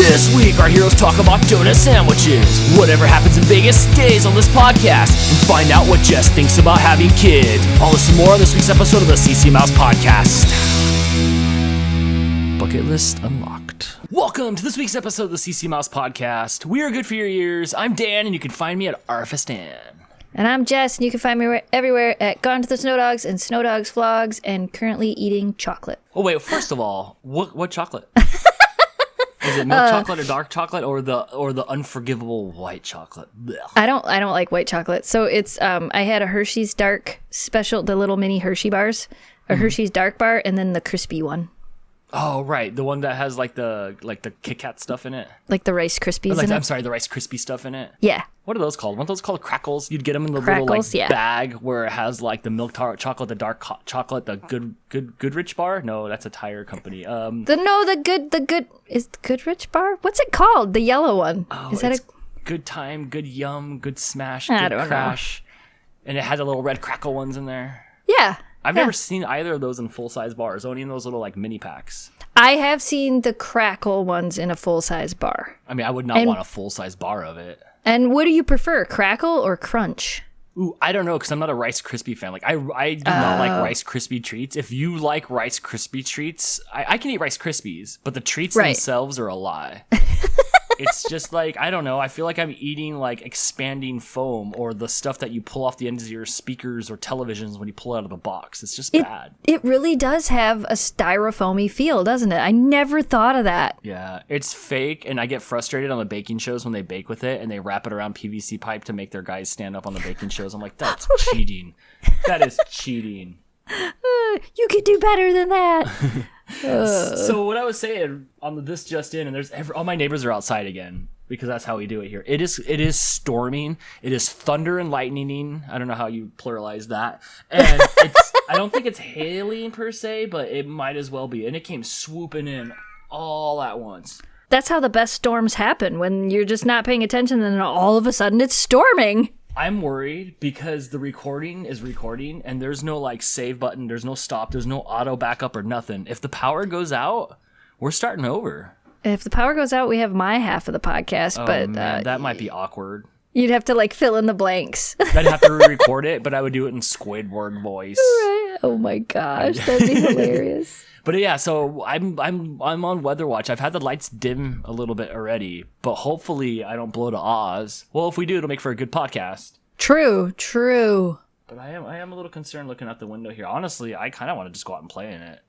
This week, our heroes talk about donut sandwiches. Whatever happens in Vegas stays on this podcast. And find out what Jess thinks about having kids. All this and more on this week's episode of the CC Mouse Podcast. Bucket list unlocked. Welcome to this week's episode of the CC Mouse Podcast. We are good for your ears. I'm Dan, and you can find me at Arfistan. And I'm Jess, and you can find me everywhere at Gone to the Snow Dogs and Snow Dogs Vlogs, and currently eating chocolate. Oh wait, first of all, what chocolate? Is it milk chocolate or dark chocolate or the unforgivable white chocolate? Blech. I don't like white chocolate. So it's I had a Hershey's Dark special, the little mini Hershey bars, a Hershey's Dark bar, and then the crispy one. Oh right, the one that has like the Kit Kat stuff in it. Like the Rice Krispies in it. I'm sorry, the Rice Krispie stuff in it. Yeah. What are those called? Weren't those called crackles? You'd get them in the Crackles, little bag where it has like the milk chocolate, the dark chocolate, the Goodrich bar. No, that's a tire company. The good is the Goodrich bar. What's it called? The yellow one. Oh, is that it's Good Time, Good Yum, Good Smash, I Good don't Crash, and it had the little red crackle ones in there. Yeah. I've never seen either of those in full-size bars, only in those little like mini packs. I have seen the crackle ones in a full-size bar. I mean, I would not want a full-size bar of it. And what do you prefer, crackle or crunch? Ooh, I don't know, because I'm not a Rice Krispie fan. Like, I do not like Rice Krispie treats. If you like Rice Krispie treats, I can eat Rice Krispies, but the treats themselves are a lie. It's just like, I don't know, I feel like I'm eating like expanding foam or the stuff that you pull off the ends of your speakers or televisions when you pull it out of the box. It's just bad. It really does have a styrofoamy feel, doesn't it? I never thought of that. Yeah, it's fake, and I get frustrated on the baking shows when they bake with it and they wrap it around PVC pipe to make their guys stand up on the baking shows. I'm like, that's cheating. That is cheating. You could do better than that. So what I was saying on the This Just In, and there's all my neighbors are outside again because that's how we do it here. It is storming. It is thunder and lightning. I don't know how you pluralize that. And I don't think it's hailing per se, but it might as well be. And it came swooping in all at once. That's how the best storms happen, when you're just not paying attention and then all of a sudden it's storming. I'm worried because the recording is recording and there's no like save button, there's no stop, there's no auto backup or nothing. If the power goes out, we're starting over. If the power goes out, we have my half of the podcast, but man, that might be awkward. You'd have to like fill in the blanks. I'd have to re-record it, but I would do it in Squidward voice. Right. Oh my gosh, that'd be hilarious. But yeah, so I'm on weather watch. I've had the lights dim a little bit already, but hopefully I don't blow to Oz. Well, if we do, it'll make for a good podcast. True. But I am a little concerned looking out the window here. Honestly, I kind of want to just go out and play in it.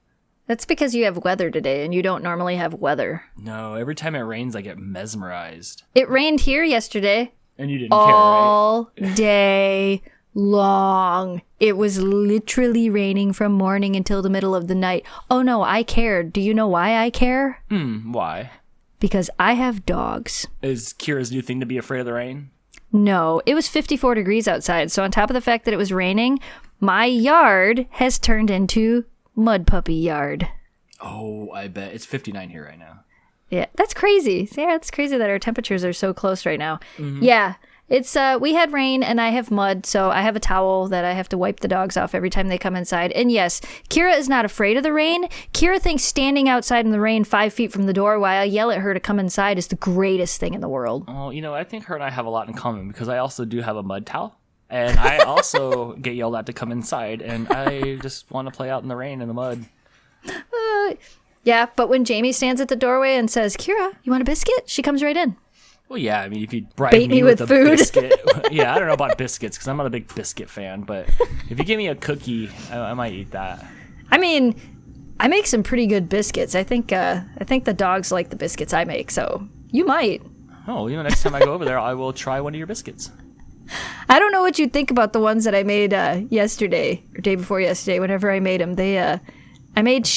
That's because you have weather today, and you don't normally have weather. No, every time it rains, I get mesmerized. It rained here yesterday. And you didn't care, right? All day long. It was literally raining from morning until the middle of the night. Oh no, I cared. Do you know why I care? Why? Because I have dogs. Is Kira's new thing to be afraid of the rain? No, it was 54 degrees outside. So on top of the fact that it was raining, my yard has turned into mud puppy yard. Oh, I bet. It's 59 here right now. Yeah, that's crazy. Yeah, it's crazy that our temperatures are so close right now. Mm-hmm. Yeah. It's we had rain and I have mud, so I have a towel that I have to wipe the dogs off every time they come inside. And yes, Kira is not afraid of the rain. Kira thinks standing outside in the rain 5 feet from the door while I yell at her to come inside is the greatest thing in the world. Oh, I think her and I have a lot in common because I also do have a mud towel. And I also get yelled at to come inside, and I just want to play out in the rain and the mud. Yeah, but when Jamie stands at the doorway and says, "Kira, you want a biscuit?" she comes right in. Well, yeah, I mean, if you bribe Bait me with a food. biscuit, yeah, I don't know about biscuits because I'm not a big biscuit fan, but if you give me a cookie, I might eat that. I mean, I make some pretty good biscuits. I think the dogs like the biscuits I make, so you might. Oh, next time I go over there, I will try one of your biscuits. I don't know what you think about the ones that I made yesterday or day before yesterday. Whenever I made them, I made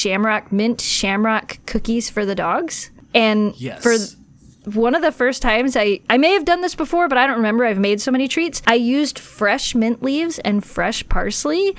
mint shamrock cookies for the dogs, and yes. For one of the first times, I may have done this before, but I don't remember. I've made so many treats. I used fresh mint leaves and fresh parsley,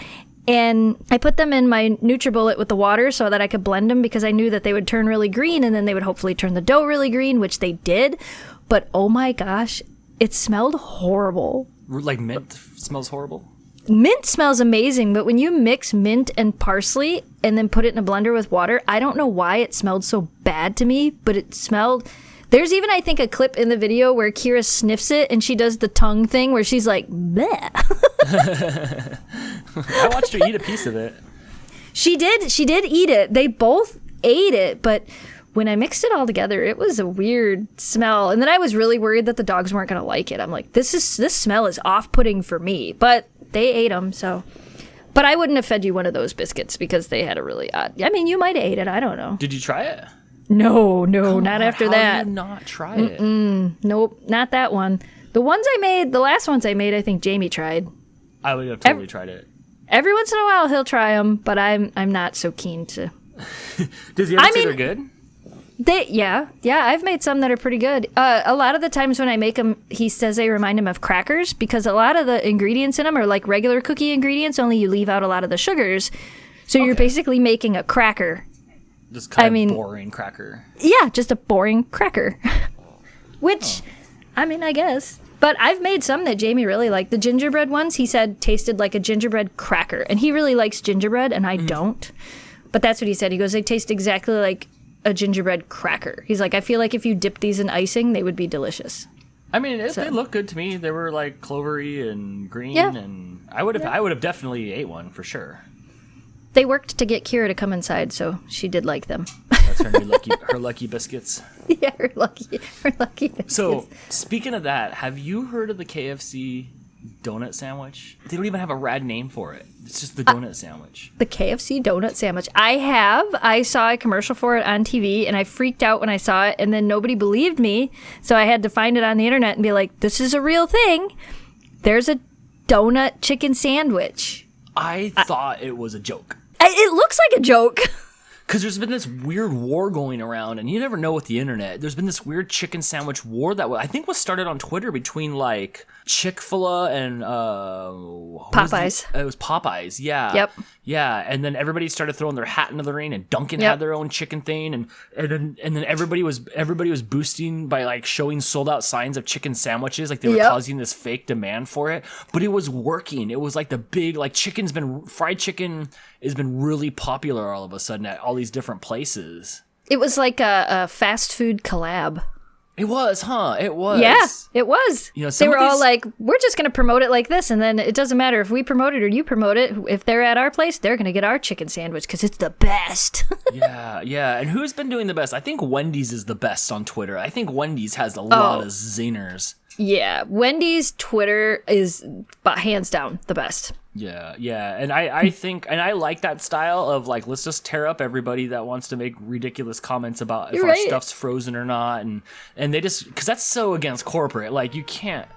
and I put them in my NutriBullet with the water so that I could blend them because I knew that they would turn really green, and then they would hopefully turn the dough really green, which they did. But oh my gosh, it smelled horrible. Like mint smells horrible? Mint smells amazing, but when you mix mint and parsley and then put it in a blender with water, I don't know why it smelled so bad to me, but it smelled... There's even, I think, a clip in the video where Kira sniffs it and she does the tongue thing where she's like, bleh. I watched her eat a piece of it. She did eat it. They both ate it, but when I mixed it all together, it was a weird smell. And then I was really worried that the dogs weren't going to like it. I'm like, this smell is off-putting for me. But they ate them, so. But I wouldn't have fed you one of those biscuits because they had a really odd. I mean, you might have ate it. I don't know. Did you try it? No, Come not on, after how that. Did you not try it? Nope, not that one. The last ones I made, I think Jamie tried. I would have totally tried it. Every once in a while he'll try them, but I'm not so keen to. Does he ever say they're good? Yeah, I've made some that are pretty good. A lot of the times when I make them, he says they remind him of crackers because a lot of the ingredients in them are like regular cookie ingredients, only you leave out a lot of the sugars. So you're basically making a cracker. Just kind of boring cracker. Yeah, just a boring cracker. Which, I mean, I guess. But I've made some that Jamie really liked. The gingerbread ones, he said, tasted like a gingerbread cracker. And he really likes gingerbread, and I don't. But that's what he said. He goes, they taste exactly like a gingerbread cracker. He's like, I feel like if you dip these in icing, they would be delicious. I mean, they look good to me. They were like clovery and green, and I would have definitely ate one for sure. They worked to get Kira to come inside, so she did like them. That's her lucky biscuits. Yeah, her lucky biscuits. So, speaking of that, have you heard of the KFC Donut Sandwich? They don't even have a rad name for it. It's just the donut sandwich. The KFC Donut Sandwich. I have. I saw a commercial for it on TV, and I freaked out when I saw it, and then nobody believed me, so I had to find it on the internet and be like, this is a real thing. There's a donut chicken sandwich. I thought it was a joke. It looks like a joke. Because there's been this weird war going around, and you never know with the internet. There's been this weird chicken sandwich war that I think was started on Twitter between like Chick-fil-A and Popeyes. It was Popeyes, yeah. Yep. Yeah, and then everybody started throwing their hat into the ring, and Dunkin' had their own chicken thing, and then everybody was boosting by like showing sold out signs of chicken sandwiches, like they were causing this fake demand for it. But it was working. It was like the big like fried chicken has been really popular all of a sudden at all these different places. It was like a fast food collab. It was, huh? It was. Yeah, it was. You know, they were all like, we're just going to promote it like this, and then it doesn't matter if we promote it or you promote it. If they're at our place, they're going to get our chicken sandwich because it's the best. Yeah. And who's been doing the best? I think Wendy's is the best on Twitter. I think Wendy's has a lot of zingers. Yeah, Wendy's Twitter is hands down the best. Yeah, and I think, and I like that style of like, let's just tear up everybody that wants to make ridiculous comments about if our stuff's frozen or not, and they just, because that's so against corporate, like you can't,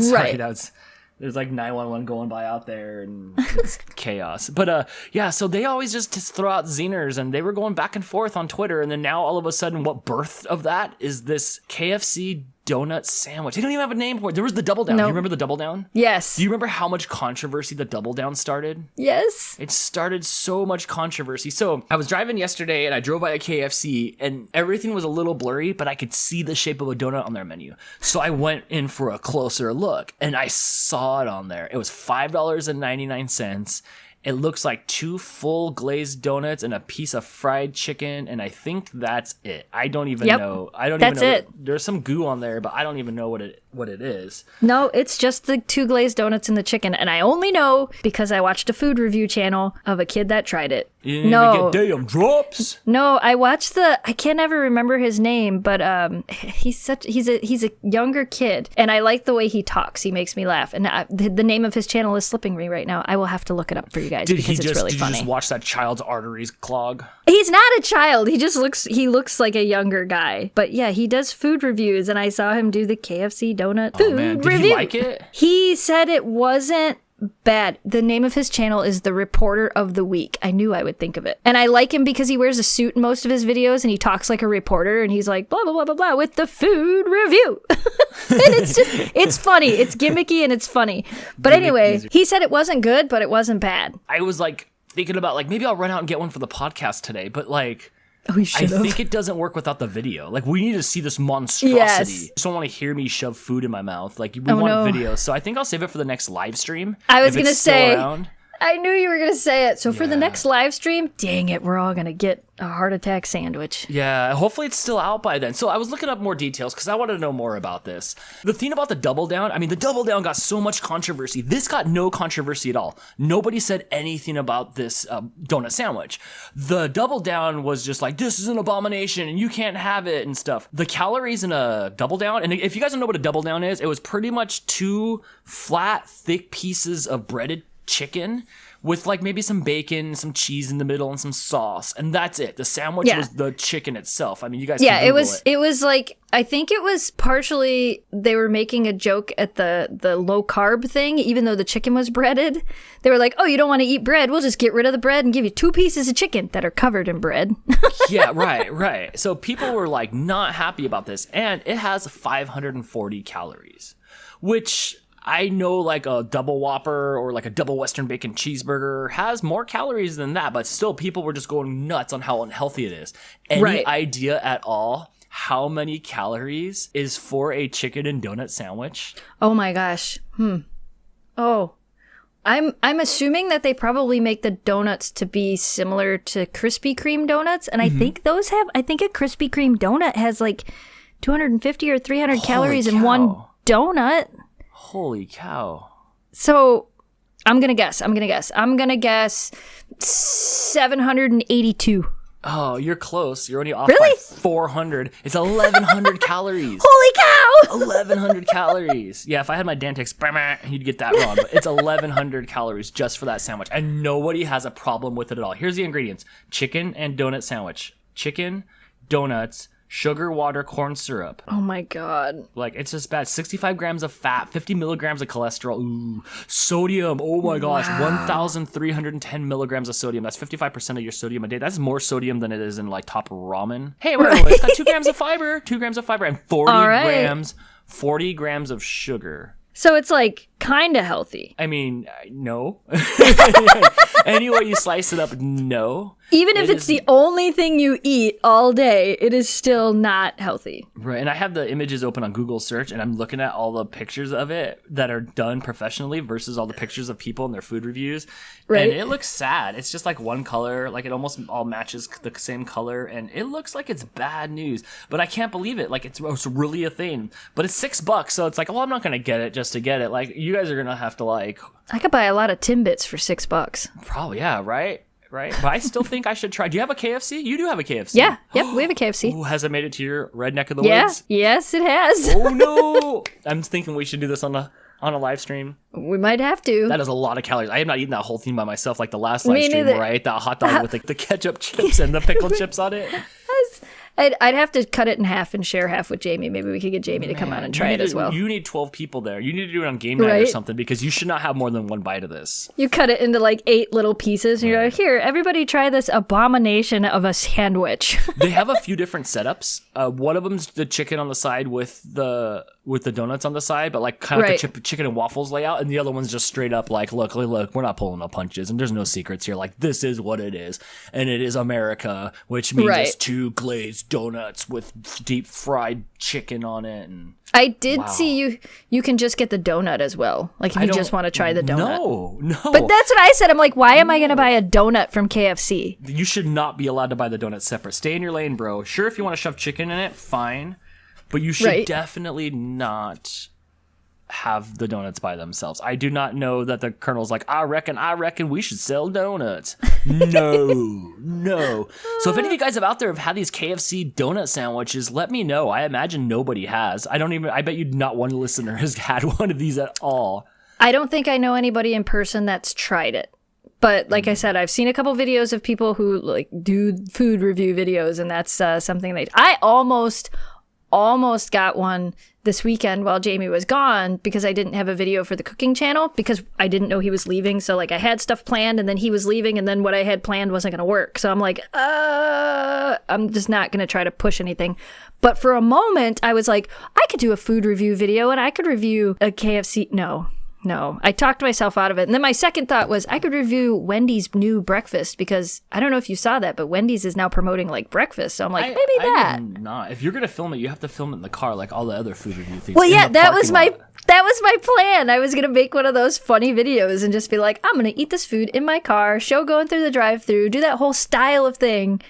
sorry, there's like 911 going by out there and it's chaos. But so they always just throw out zingers, and they were going back and forth on Twitter, and then now all of a sudden what birthed of that is this KFC Donut Sandwich. They don't even have a name for it. There was the Double Down. Do you remember the Double Down? Yes. Do you remember how much controversy the Double Down started? Yes. It started so much controversy. So I was driving yesterday and I drove by a KFC and everything was a little blurry, but I could see the shape of a donut on their menu. So I went in for a closer look and I saw it on there. It was $5.99. It looks like 2 full glazed donuts and a piece of fried chicken, and I think that's it. I don't even know. That's it. There's some goo on there, but I don't even know what it is. No, it's just the 2 glazed donuts and the chicken, and I only know because I watched a food review channel of a kid that tried it. You didn't even get damn drops. No, I watched I can't ever remember his name, but he's a younger kid, and I like the way he talks. He makes me laugh, and the name of his channel is slipping me right now. I will have to look it up for you guys because it's really funny. Did you just watch that child's arteries clog? He's not a child. He looks like a younger guy. But yeah, he does food reviews, and I saw him do the KFC donut food review. Did he like it? He said it wasn't bad. The name of his channel is The Reporter of the Week. I knew I would think of it. And I like him because he wears a suit in most of his videos and he talks like a reporter and he's like, blah, blah, blah, blah, blah, with the food review. And it's funny. It's gimmicky and it's funny. But anyway, he said it wasn't good, but it wasn't bad. I was like thinking about like, maybe I'll run out and get one for the podcast today, but like, I think it doesn't work without the video. Like, we need to see this monstrosity. Yes. You just don't want to hear me shove food in my mouth. Like, we want video. So I think I'll save it for the next live stream. I was going to say, I knew you were going to say it. So for the Yeah. next live stream, dang it, we're all going to get a heart attack sandwich. Yeah, hopefully it's still out by then. So I was looking up more details because I wanted to know more about this. The thing about the Double Down, I mean, the Double Down got so much controversy. This got no controversy at all. Nobody said anything about this donut sandwich. The Double Down was just like, this is an abomination and you can't have it and stuff. The calories in a Double Down, and if you guys don't know what a Double Down is, it was pretty much 2 flat, thick pieces of breaded chicken with like maybe some bacon, some cheese in the middle, and some sauce, and that's it. The sandwich was the chicken itself. I mean, you guys can Google it. It was like, I think it was partially they were making a joke at the low carb thing, even though the chicken was breaded. They were like, oh, you don't want to eat bread? We'll just get rid of the bread and give you 2 pieces of chicken that are covered in bread. Yeah, right. So people were like not happy about this, and it has 540 calories, which I know like a double Whopper or like a double Western bacon cheeseburger has more calories than that, but still people were just going nuts on how unhealthy it is. Any idea at all how many calories is for a chicken and donut sandwich? Oh my gosh. Oh. I'm assuming that they probably make the donuts to be similar to Krispy Kreme donuts, and I think a Krispy Kreme donut has like 250 or 300 calories in one donut. Holy cow. So I'm going to guess 782. Oh, you're close. You're only off Really? by 400. It's 1,100 calories. Holy cow! 1,100 calories. Yeah, if I had my Dantix, you'd get that wrong. But it's 1,100 calories just for that sandwich. And nobody has a problem with it at all. Here's the ingredients. Chicken and donut sandwich. Chicken, donuts, sugar, water, corn syrup. Oh my God. Like, it's just bad. 65 grams of fat, 50 milligrams of cholesterol. Ooh. Sodium. Oh my gosh. 1,310 milligrams of sodium. That's 55% of your sodium a day. That's more sodium than it is in like top ramen. Hey, it's got 2 grams of fiber. 2 grams of fiber and 40 grams of sugar. So it's like kind of healthy. I mean, no. Any way you slice it up, no. Even if it's the only thing you eat all day, it is still not healthy. Right, and I have the images open on Google search, and I'm looking at all the pictures of it that are done professionally versus all the pictures of people and their food reviews. Right. And it looks sad. It's just like one color, like it almost all matches the same color, and it looks like it's bad news. But I can't believe it. Like, it's really a thing. But it's $6, so it's like, well, I'm not going to get it just to get it. Like, you guys are going to have to, like... I could buy a lot of Timbits for $6. Probably, yeah, right? But I still think I should try. Do you have a KFC? You do have a KFC. Yeah, yep, we have a KFC. Ooh, has it made it to your red neck of the woods? Yes, it has. Oh no! I'm thinking we should do this on a live stream. We might have to. That is a lot of calories. I have not eaten that whole thing by myself like the last live stream where I ate that hot dog with like the ketchup chips and the pickle chips on it. I'd have to cut it in half and share half with Jamie. Maybe we could get Jamie to come on and try it as well. You need 12 people there. You need to do it on game night or something because you should not have more than one bite of this. You cut it into like 8 little pieces and you're like, here, everybody try this abomination of a sandwich. They have a few different setups. One of them's the chicken on the side with the donuts on the side, but like kind of like a chicken and waffles layout. And the other one's just straight up like, look, we're not pulling no punches and there's no secrets here. Like, this is what it is. And it is America, which means it's 2 glazed donuts with deep fried chicken on it. And I did see you can just get the donut as well. Like if you just want to try the donut. No. But that's what I said. I'm like, why am I going to buy a donut from KFC? You should not be allowed to buy the donut separate. Stay in your lane, bro. Sure, if you want to shove chicken in it, fine. But you should definitely not have the donuts by themselves. I do not know that the Colonel's like, I reckon we should sell donuts. No. So if any of you guys out there have had these KFC donut sandwiches, let me know. I imagine nobody has. I bet you not one listener has had one of these at all. I don't think I know anybody in person that's tried it. But like I said, I've seen a couple videos of people who like do food review videos, and that's something I almost got one this weekend while Jamie was gone because I didn't have a video for the cooking channel because I didn't know he was leaving. So like I had stuff planned and then he was leaving and then what I had planned wasn't going to work. So I'm like, I'm just not going to try to push anything. But for a moment I was like, I could do a food review video and I could review a KFC. No, No, I talked myself out of it. And then my second thought was I could review Wendy's new breakfast because I don't know if you saw that, but Wendy's is now promoting like breakfast. So I'm like, maybe that. I'm not. If you're going to film it, you have to film it in the car like all the other food review things. Well, yeah, that was my plan. I was going to make one of those funny videos and just be like, I'm going to eat this food in my car, show going through the drive-thru, do that whole style of thing.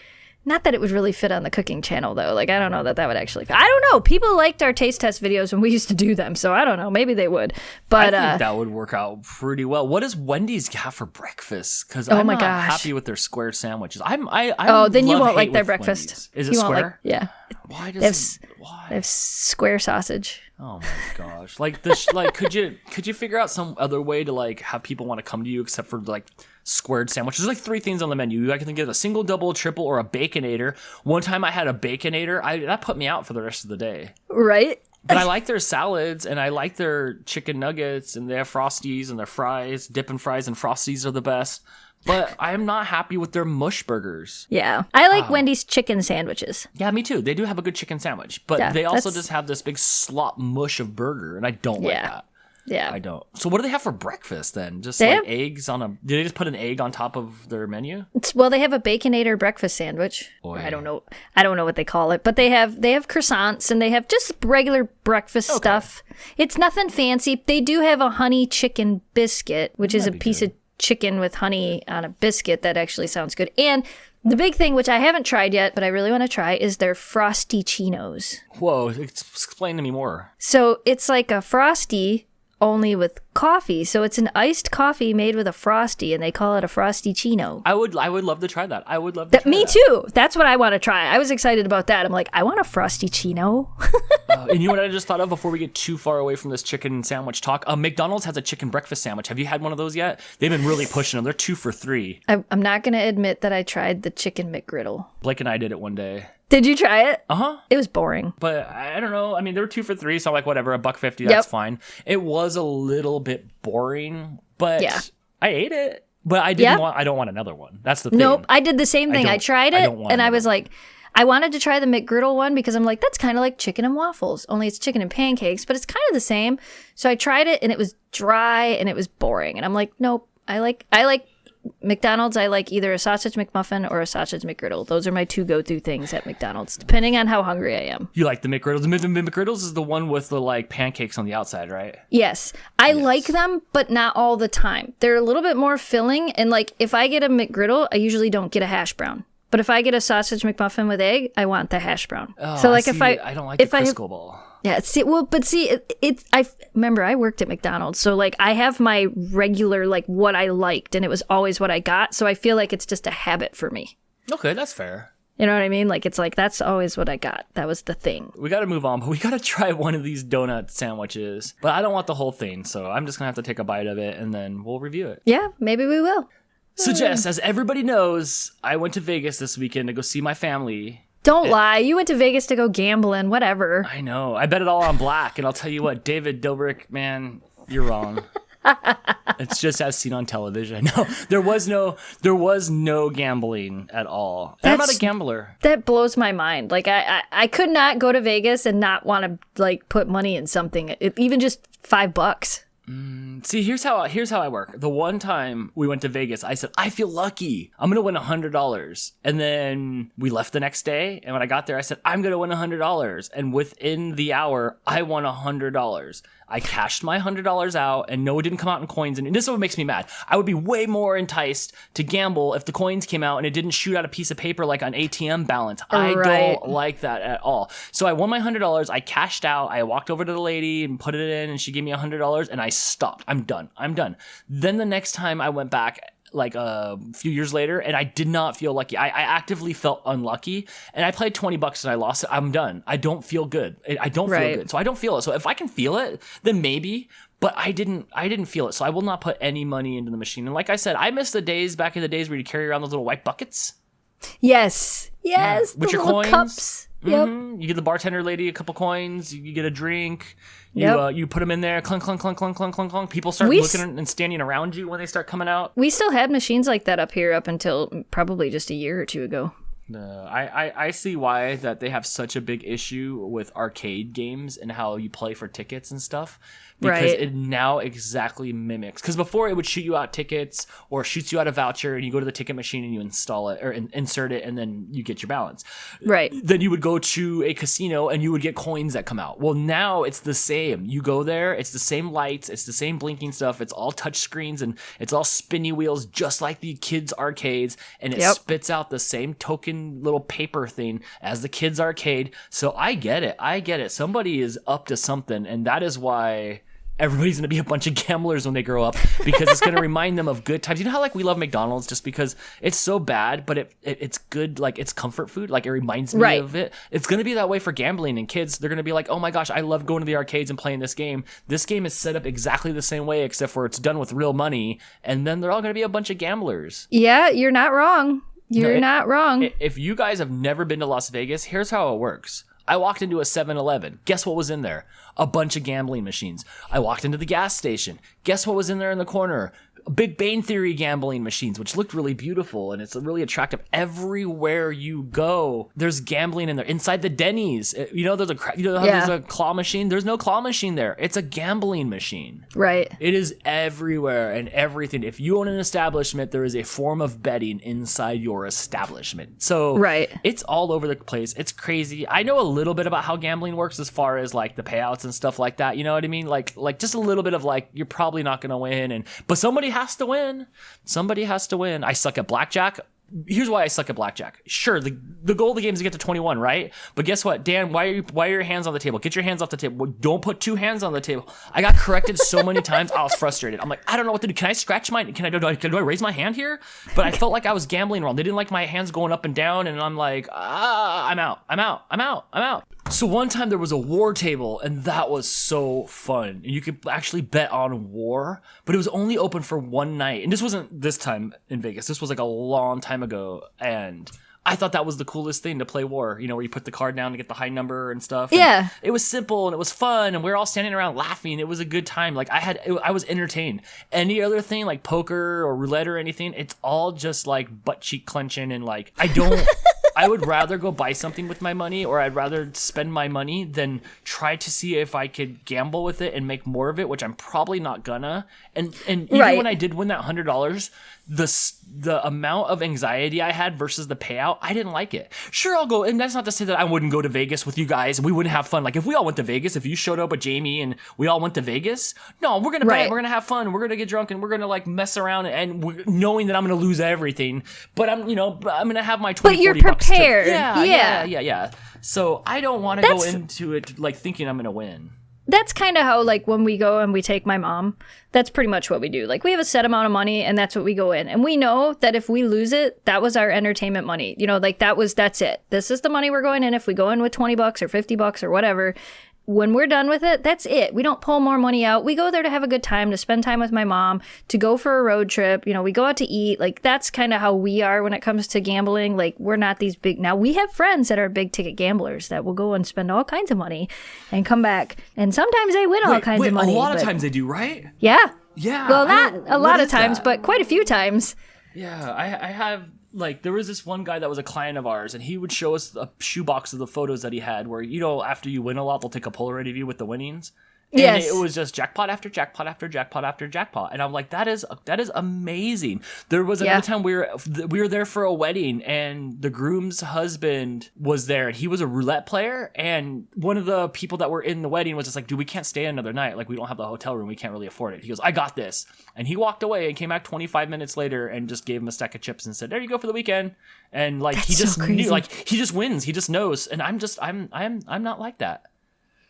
Not that it would really fit on the cooking channel, though. Like, I don't know that would actually fit. I don't know. People liked our taste test videos when we used to do them, so I don't know. Maybe they would. But I think that would work out pretty well. What does Wendy's have for breakfast? Because I'm not happy with their square sandwiches. Then you won't like their breakfast. Wendy's. Is it square? Yeah. Why they have square sausage. Oh my gosh! Like could you figure out some other way to like have people want to come to you except for like squared sandwiches? There's like 3 things on the menu. I can get a single, double, triple, or a baconator. One time I had a baconator. that put me out for the rest of the day. Right. But I like their salads and I like their chicken nuggets and they have Frosties and their fries. Dippin' fries and Frosties are the best. But I am not happy with their mush burgers. Yeah. I like Wendy's chicken sandwiches. Yeah, me too. They do have a good chicken sandwich. But they also just have this big slop mush of burger. And I don't like that. Yeah. I don't. So what do they have for breakfast then? Just like eggs on a... Did they just put an egg on top of their menu? Well, they have a Baconator breakfast sandwich. Boy. I don't know what they call it. But they have croissants and they have just regular breakfast stuff. It's nothing fancy. They do have a honey chicken biscuit, which is a piece of chicken with honey on a biscuit. That actually sounds good. And the big thing, which I haven't tried yet, but I really want to try, is their Frosty Chinos. Whoa, explain to me more. So it's like a Frosty, only with coffee. So it's an iced coffee made with a Frosty, and they call it a Frosty Chino. I would love to try that. I would love to try me too. That's what I want to try. I was excited about that. I'm like, I want a Frosty Chino. And you know what I just thought of before we get too far away from this chicken sandwich talk? McDonald's has a chicken breakfast sandwich. Have you had one of those yet? They've been really pushing them. They're 2 for $3. I'm not going to admit that I tried the chicken McGriddle. Blake and I did it one day. Did you try it? Uh-huh. It was boring. But I don't know. I mean, they were 2 for $3, so I'm like, whatever, $1.50, that's fine. It was a little bit boring, but I ate it. But I don't want another one. That's the thing. Nope, I did the same thing. I tried it, and I was like, I wanted to try the McGriddle one because I'm like, that's kind of like chicken and waffles, only it's chicken and pancakes, but it's kind of the same. So I tried it, and it was dry, and it was boring. And I'm like, nope, I like McDonald's. I like either a sausage McMuffin or a sausage McGriddle. Those are my 2 go-to things at McDonald's, depending on how hungry I am. You like the McGriddles? The McGriddles is the one with the like pancakes on the outside, right? Yes. I like them, but not all the time. They're a little bit more filling, and like if I get a McGriddle, I usually don't get a hash brown. But if I get a sausage McMuffin with egg, I want the hash brown. Oh, so like I don't like the Crisco ball. Yeah, I remember I worked at McDonald's, so like I have my regular like what I liked, and it was always what I got. So I feel like it's just a habit for me. Okay, that's fair. You know what I mean? Like it's like that's always what I got. That was the thing. We got to move on, but we got to try one of these donut sandwiches. But I don't want the whole thing, so I'm just gonna have to take a bite of it, and then we'll review it. Yeah, maybe we will. So Jess, as everybody knows, I went to Vegas this weekend to go see my family. Don't lie. You went to Vegas to go gambling, whatever. I know. I bet it all on black, and I'll tell you what, David Dobrik, man, you're wrong. It's just as seen on television. No, there was no gambling at all. I'm not a gambler. That blows my mind. Like I could not go to Vegas and not want to like put money in something, even just $5. See, here's how I work. The one time we went to Vegas, I said, I feel lucky. I'm going to win $100. And then we left the next day. And when I got there, I said, I'm going to win $100. And within the hour, I won $100. I cashed my $100 out, and no, it didn't come out in coins. And this is what makes me mad. I would be way more enticed to gamble if the coins came out and it didn't shoot out a piece of paper like on ATM balance. I don't like that at all. So I won my $100. I cashed out. I walked over to the lady and put it in, and she gave me $100, and I stopped. I'm done. Then the next time I went back, like a few years later, and I did not feel lucky. I actively felt unlucky, and I played $20 and I lost it. I'm done. I don't feel good. I don't feel good. So I don't feel it. So if I can feel it, then maybe, but I didn't feel it. So I will not put any money into the machine. And like I said, I miss the days back in the days where you carry around those little white buckets. Yes. With your coins. Cups. Yep. You give the bartender lady a couple coins. You get a drink. You put them in there. Clunk, clunk, clunk, clunk, clunk, clunk, clunk. People start looking and standing around you when they start coming out. We still had machines like that up here up until probably just a year or 2 ago. No, I see why that they have such a big issue with arcade games and how you play for tickets and stuff. Because Right. it now exactly mimics. Because before it would shoot you out tickets or shoots you out a voucher and you go to the ticket machine and you install it or insert it and then you get your balance. Right. Then you would go to a casino and you would get coins that come out. Well, now it's the same. You go there, it's the same lights, it's the same blinking stuff, it's all touch screens and it's all spinny wheels just like the kids' arcades, and it Yep. spits out the same token little paper thing as the kids' arcade. So I get it. Somebody is up to something, and that is why everybody's going to be a bunch of gamblers when they grow up, because it's going to remind them of good times. You know how like we love McDonald's just because it's so bad, but it's good, like it's comfort food, like it reminds me Right. of it. It's going to be that way for gambling, and kids, they're going to be like, oh my gosh, I love going to the arcades and playing this game. This game is set up exactly the same way except for it's done with real money, and then they're all going to be a bunch of gamblers. Yeah, you're not wrong. You're not wrong. If you guys have never been to Las Vegas, here's how it works. I walked into a 7-Eleven. Guess what was in there? A bunch of gambling machines. I walked into the gas station. Guess what was in there in the corner? Big Bang Theory gambling machines, which looked really beautiful and it's really attractive. Everywhere you go, there's gambling in there. Inside the Denny's, you know, how there's a claw machine. There's no claw machine there. It's a gambling machine. Right. It is everywhere and everything. If you own an establishment, there is a form of betting inside your establishment. So Right. it's all over the place. It's crazy. I know a little bit about how gambling works as far as like the payouts and stuff like that. You know what I mean? Like just a little bit of like, you're probably not going to win, but somebody has to win. Somebody has to win. I suck at blackjack. Here's why I suck at blackjack. Sure, the goal of the game is to get to 21, right? But guess what, Dan? Why are your hands on the table? Get your hands off the table. Don't put two hands on the table. I got corrected so many times. I was frustrated. I'm like, I don't know what to do. Can I scratch my? Do I raise my hand here? But I felt like I was gambling wrong. They didn't like my hands going up and down, and I'm like, I'm out. So one time there was a war table, and that was so fun. You could actually bet on war, but it was only open for one night. And this wasn't this time in Vegas. This was like a long time ago, and I thought that was the coolest thing to play war, you know, where you put the card down to get the high number and stuff. Yeah. And it was simple and it was fun, and we were all standing around laughing. It was a good time. Like I was entertained. Any other thing like poker or roulette or anything, it's all just like butt cheek clenching and like I would rather go buy something with my money, or I'd rather spend my money than try to see if I could gamble with it and make more of it, which I'm probably not gonna. And even Right. when I did win that $100, the amount of anxiety I had versus the payout, I didn't like it. Sure, I'll go, and that's not to say that I wouldn't go to Vegas with you guys and we wouldn't have fun. Like if we all went to Vegas, if you showed up with Jamie and we all went to Vegas, no, we're gonna Right. we're gonna have fun, we're gonna get drunk, and we're gonna like mess around, and knowing that I'm gonna lose everything, but I'm gonna have my 20, But you're 40 bucks to- prepared. Yeah. So I don't want to go into it like thinking I'm gonna win. That's kind of how, like, when we go and we take my mom, that's pretty much what we do. Like, we have a set amount of money, and that's what we go in. And we know that if we lose it, that was our entertainment money. You know, like, that's it. This is the money we're going in. If we go in with $20 or $50 or whatever, when we're done with it, that's it. We don't pull more money out. We go there to have a good time, to spend time with my mom, to go for a road trip. You know, we go out to eat. Like, that's kind of how we are when it comes to gambling. Like, we're not these big... Now, we have friends that are big ticket gamblers that will go and spend all kinds of money and come back. And sometimes they win all kinds of money. A lot of times they do, right? Yeah. Yeah. Well, not a lot of times, but quite a few times. Yeah, I have, like, there was this one guy that was a client of ours, and he would show us a shoebox of the photos that he had where, you know, after you win a lot, they'll take a Polaroid of you with the winnings. And Yes. it was just jackpot after jackpot after jackpot after jackpot. And I'm like, that is amazing. There was another time we were there for a wedding, and the groom's husband was there, and he was a roulette player. And one of the people that were in the wedding was just like, dude, we can't stay another night. Like, we don't have the hotel room. We can't really afford it. He goes, I got this. And he walked away and came back 25 minutes later and just gave him a stack of chips and said, there you go for the weekend. And like, That's he just so crazy. knew, like, he just wins. He just knows. And I'm not like that.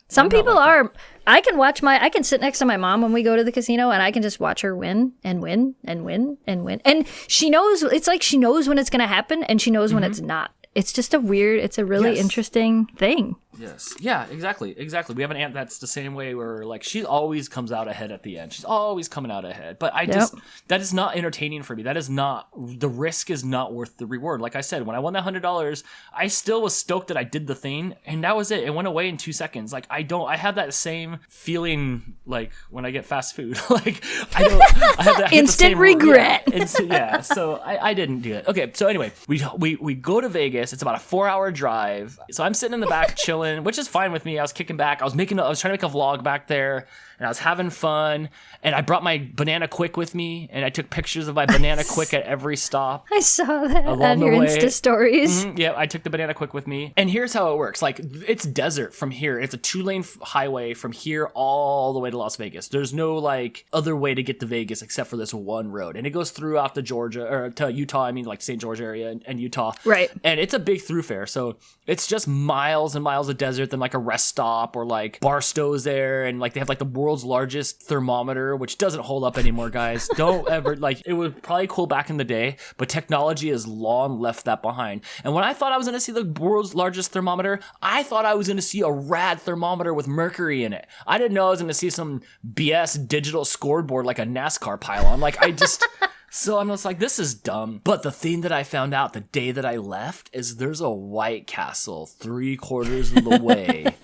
Some people are. I can sit next to my mom when we go to the casino, and I can just watch her win and win and win and win. And she knows, it's like she knows when it's going to happen, and she knows when it's not. It's just it's a really interesting thing. Yes. Yeah, exactly. We have an aunt that's the same way where like she always comes out ahead at the end. She's always coming out ahead. But that is not entertaining for me. That is not, the risk is not worth the reward. Like I said, when I won that $100, I still was stoked that I did the thing, and that was it. It went away in 2 seconds. Like I have that same feeling like when I get fast food. Like I have that instant regret. Yeah. So I didn't do it. Okay. So anyway, we go to Vegas. It's about a 4-hour drive. So I'm sitting in the back chilling, which is fine with me. I was kicking back. I was trying to make a vlog back there, and I was having fun. And I brought my banana quick with me, and I took pictures of my banana quick at every stop. I saw that on your Insta stories. Mm-hmm. Yeah, I took the banana quick with me. And here's how it works. Like, it's desert from here. It's a 2-lane highway from here all the way to Las Vegas. There's no like other way to get to Vegas except for this one road, and it goes throughout to Utah. I mean, like St. George area and Utah. Right. And it's a big thoroughfare, so it's just miles and miles of desert, then like a rest stop or like Barstow's there, and like they have like the world's largest thermometer, which doesn't hold up anymore, guys. Don't ever, like, it was probably cool back in the day, but technology has long left that behind. And when I thought I was going to see the world's largest thermometer, I thought I was going to see a rad thermometer with mercury in it. I didn't know I was going to see some BS digital scoreboard like a NASCAR pylon. Like, so I'm just like, this is dumb. But the thing that I found out the day that I left is there's a White Castle 3/4 of the way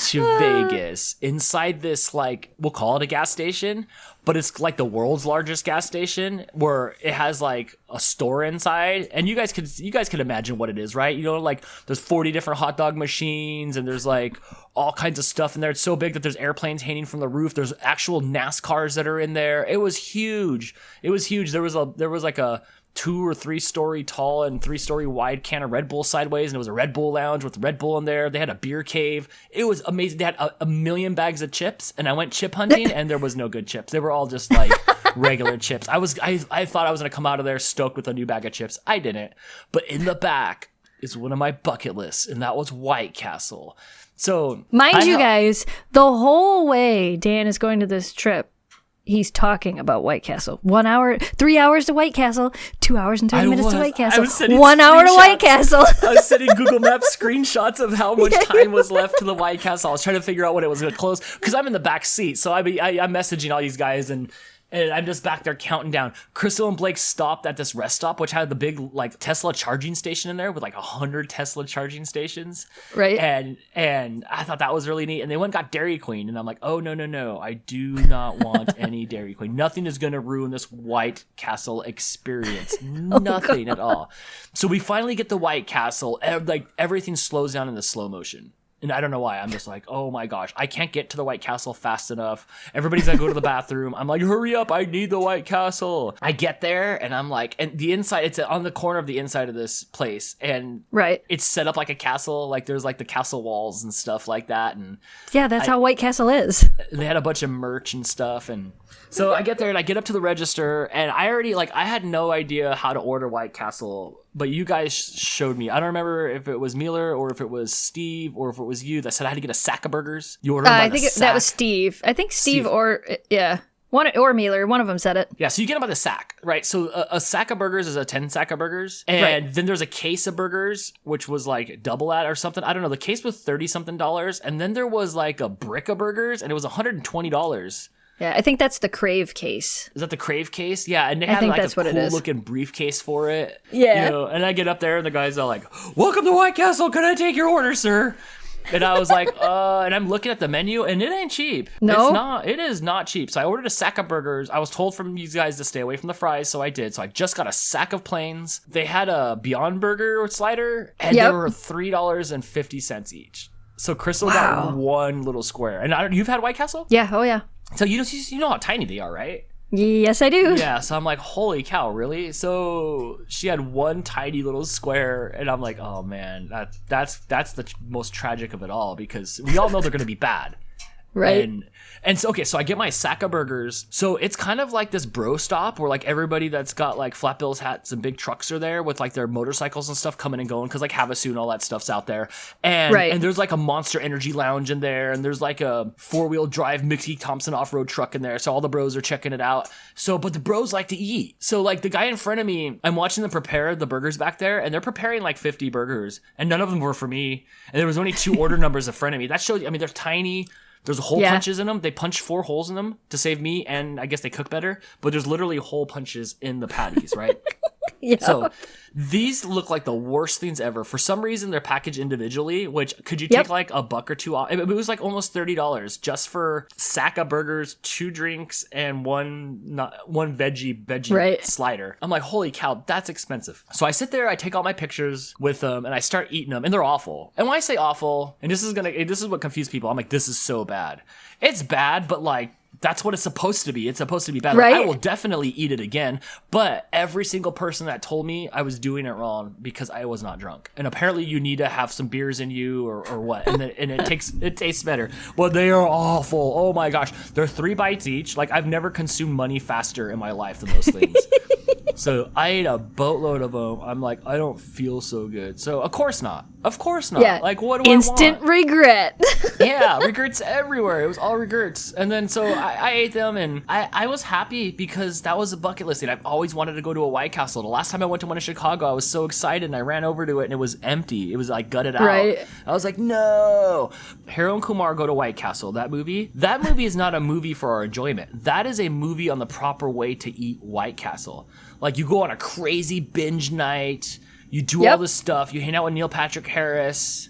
to Vegas inside this, like, we'll call it a gas station, but it's like the world's largest gas station where it has like a store inside. And you guys could imagine what it is, right? You know, like there's 40 different hot dog machines, and there's like all kinds of stuff in there. It's so big that there's airplanes hanging from the roof. There's actual NASCARs that are in there. It was huge. There was like a 2 or 3 story tall and 3 story wide can of Red Bull sideways, and it was a Red Bull lounge with Red Bull in there. They had a beer cave. It was amazing. They had a million bags of chips, and I went chip hunting, and there was no good chips. They were all just like regular chips. I thought I was gonna come out of there stoked with a new bag of chips. I didn't. But in the back is one of my bucket lists, and that was White Castle. So mind you guys, the whole way Dan is going to this trip, he's talking about White Castle. 1 hour, 3 hours to White Castle, 2 hours and 30 minutes to White Castle, 1 hour to White Castle. I was sending Google Maps screenshots of how much time was left to the White Castle. I was trying to figure out when it was going to close, because I'm in the back seat. So I'm messaging all these guys, and I'm just back there counting down. Crystal and Blake stopped at this rest stop, which had the big like Tesla charging station in there with like 100 Tesla charging stations. Right. And I thought that was really neat. And they went and got Dairy Queen. And I'm like, oh, no. I do not want any Dairy Queen. Nothing is going to ruin this White Castle experience. Nothing at all. So we finally get the White Castle. Like everything slows down in the slow motion. And I don't know why. I'm just like, oh my gosh, I can't get to the White Castle fast enough. Everybody's got to go to the bathroom. I'm like, hurry up, I need the White Castle. I get there, and I'm like, and the inside, it's on the corner of the inside of this place. And right, it's set up like a castle. Like there's like the castle walls and stuff like that. And yeah, that's how White Castle is. They had a bunch of merch and stuff. And so I get there, and I get up to the register, and I had no idea how to order White Castle. But you guys showed me. I don't remember if it was Mueller or if it was Steve or if it was you that said I had to get a sack of burgers. You ordered I think that was Steve. I think Steve. Or one or Mueller. One of them said it. Yeah, so you get them by the sack, right? So a sack of burgers is a 10 sack of burgers, and then there's a case of burgers, which was like double that or something. I don't know. The case was $30-something, and then there was like a brick of burgers, and it was $120. Yeah, I think that's the Crave case. Is that the Crave case? Yeah, and they had like a cool looking briefcase for it. Yeah. You know, and I get up there, and the guys are like, welcome to White Castle, can I take your order, sir? And I was like, and I'm looking at the menu, and it ain't cheap. No? It's not. It is not cheap. So I ordered a sack of burgers. I was told from you guys to stay away from the fries, so I did. So I just got a sack of plains. They had a Beyond Burger slider, and they were $3.50 each. So Crystal got one little square. And you've had White Castle? Yeah, oh yeah. So you know how tiny they are, right? Yes, I do. Yeah, so I'm like, holy cow, really? So she had one tiny little square, and I'm like, oh man, that's the most tragic of it all, because we all know they're going to be bad. Right. And so, okay, so I get my sack of burgers. So it's kind of like this bro stop where like everybody that's got like flat bills hats and big trucks are there with like their motorcycles and stuff coming and going because like Havasu and all that stuff's out there. And there's like a Monster Energy lounge in there, and there's like a 4-wheel drive Mickey Thompson off-road truck in there. So all the bros are checking it out. So, but the bros like to eat. So like the guy in front of me, I'm watching them prepare the burgers back there, and they're preparing like 50 burgers, and none of them were for me. And there was only 2 order numbers in front of me. That shows, I mean, they're tiny. There's hole punches in them. They punch 4 holes in them to save me, and I guess they cook better. But there's literally hole punches in the patties, right? Yeah. So these look like the worst things ever. For some reason, they're packaged individually, which could you take like $1 or $2 off? It was like almost $30 just for sack of burgers, 2 drinks, and one veggie slider. I'm like, holy cow, that's expensive. So I sit there, I take all my pictures with them, and I start eating them, and they're awful. And when I say awful, and this is what confused people, I'm like, this is so bad. It's bad, but like, that's what it's supposed to be. It's supposed to be bad. Right? Like, I will definitely eat it again. But every single person that told me I was doing it wrong because I was not drunk. And apparently you need to have some beers in you or what. And it tastes better. Well, they are awful. Oh my gosh. They're 3 bites each. Like, I've never consumed money faster in my life than those things. So I ate a boatload of them. I'm like, I don't feel so good. So of course not. Yeah. Like, what do Instant I want? regret. Yeah, regrets everywhere. It was all regrets. And then so I ate them, and I was happy because that was a bucket list thing. I've always wanted to go to a White Castle. The last time I went to one in Chicago, I was so excited, and I ran over to it, and it was empty. It was like gutted out. Right. I was like, no. Harold and Kumar Go to White Castle. That movie is not a movie for our enjoyment. That is a movie on the proper way to eat White Castle. Like, you go on a crazy binge night, you do all this stuff, you hang out with Neil Patrick Harris,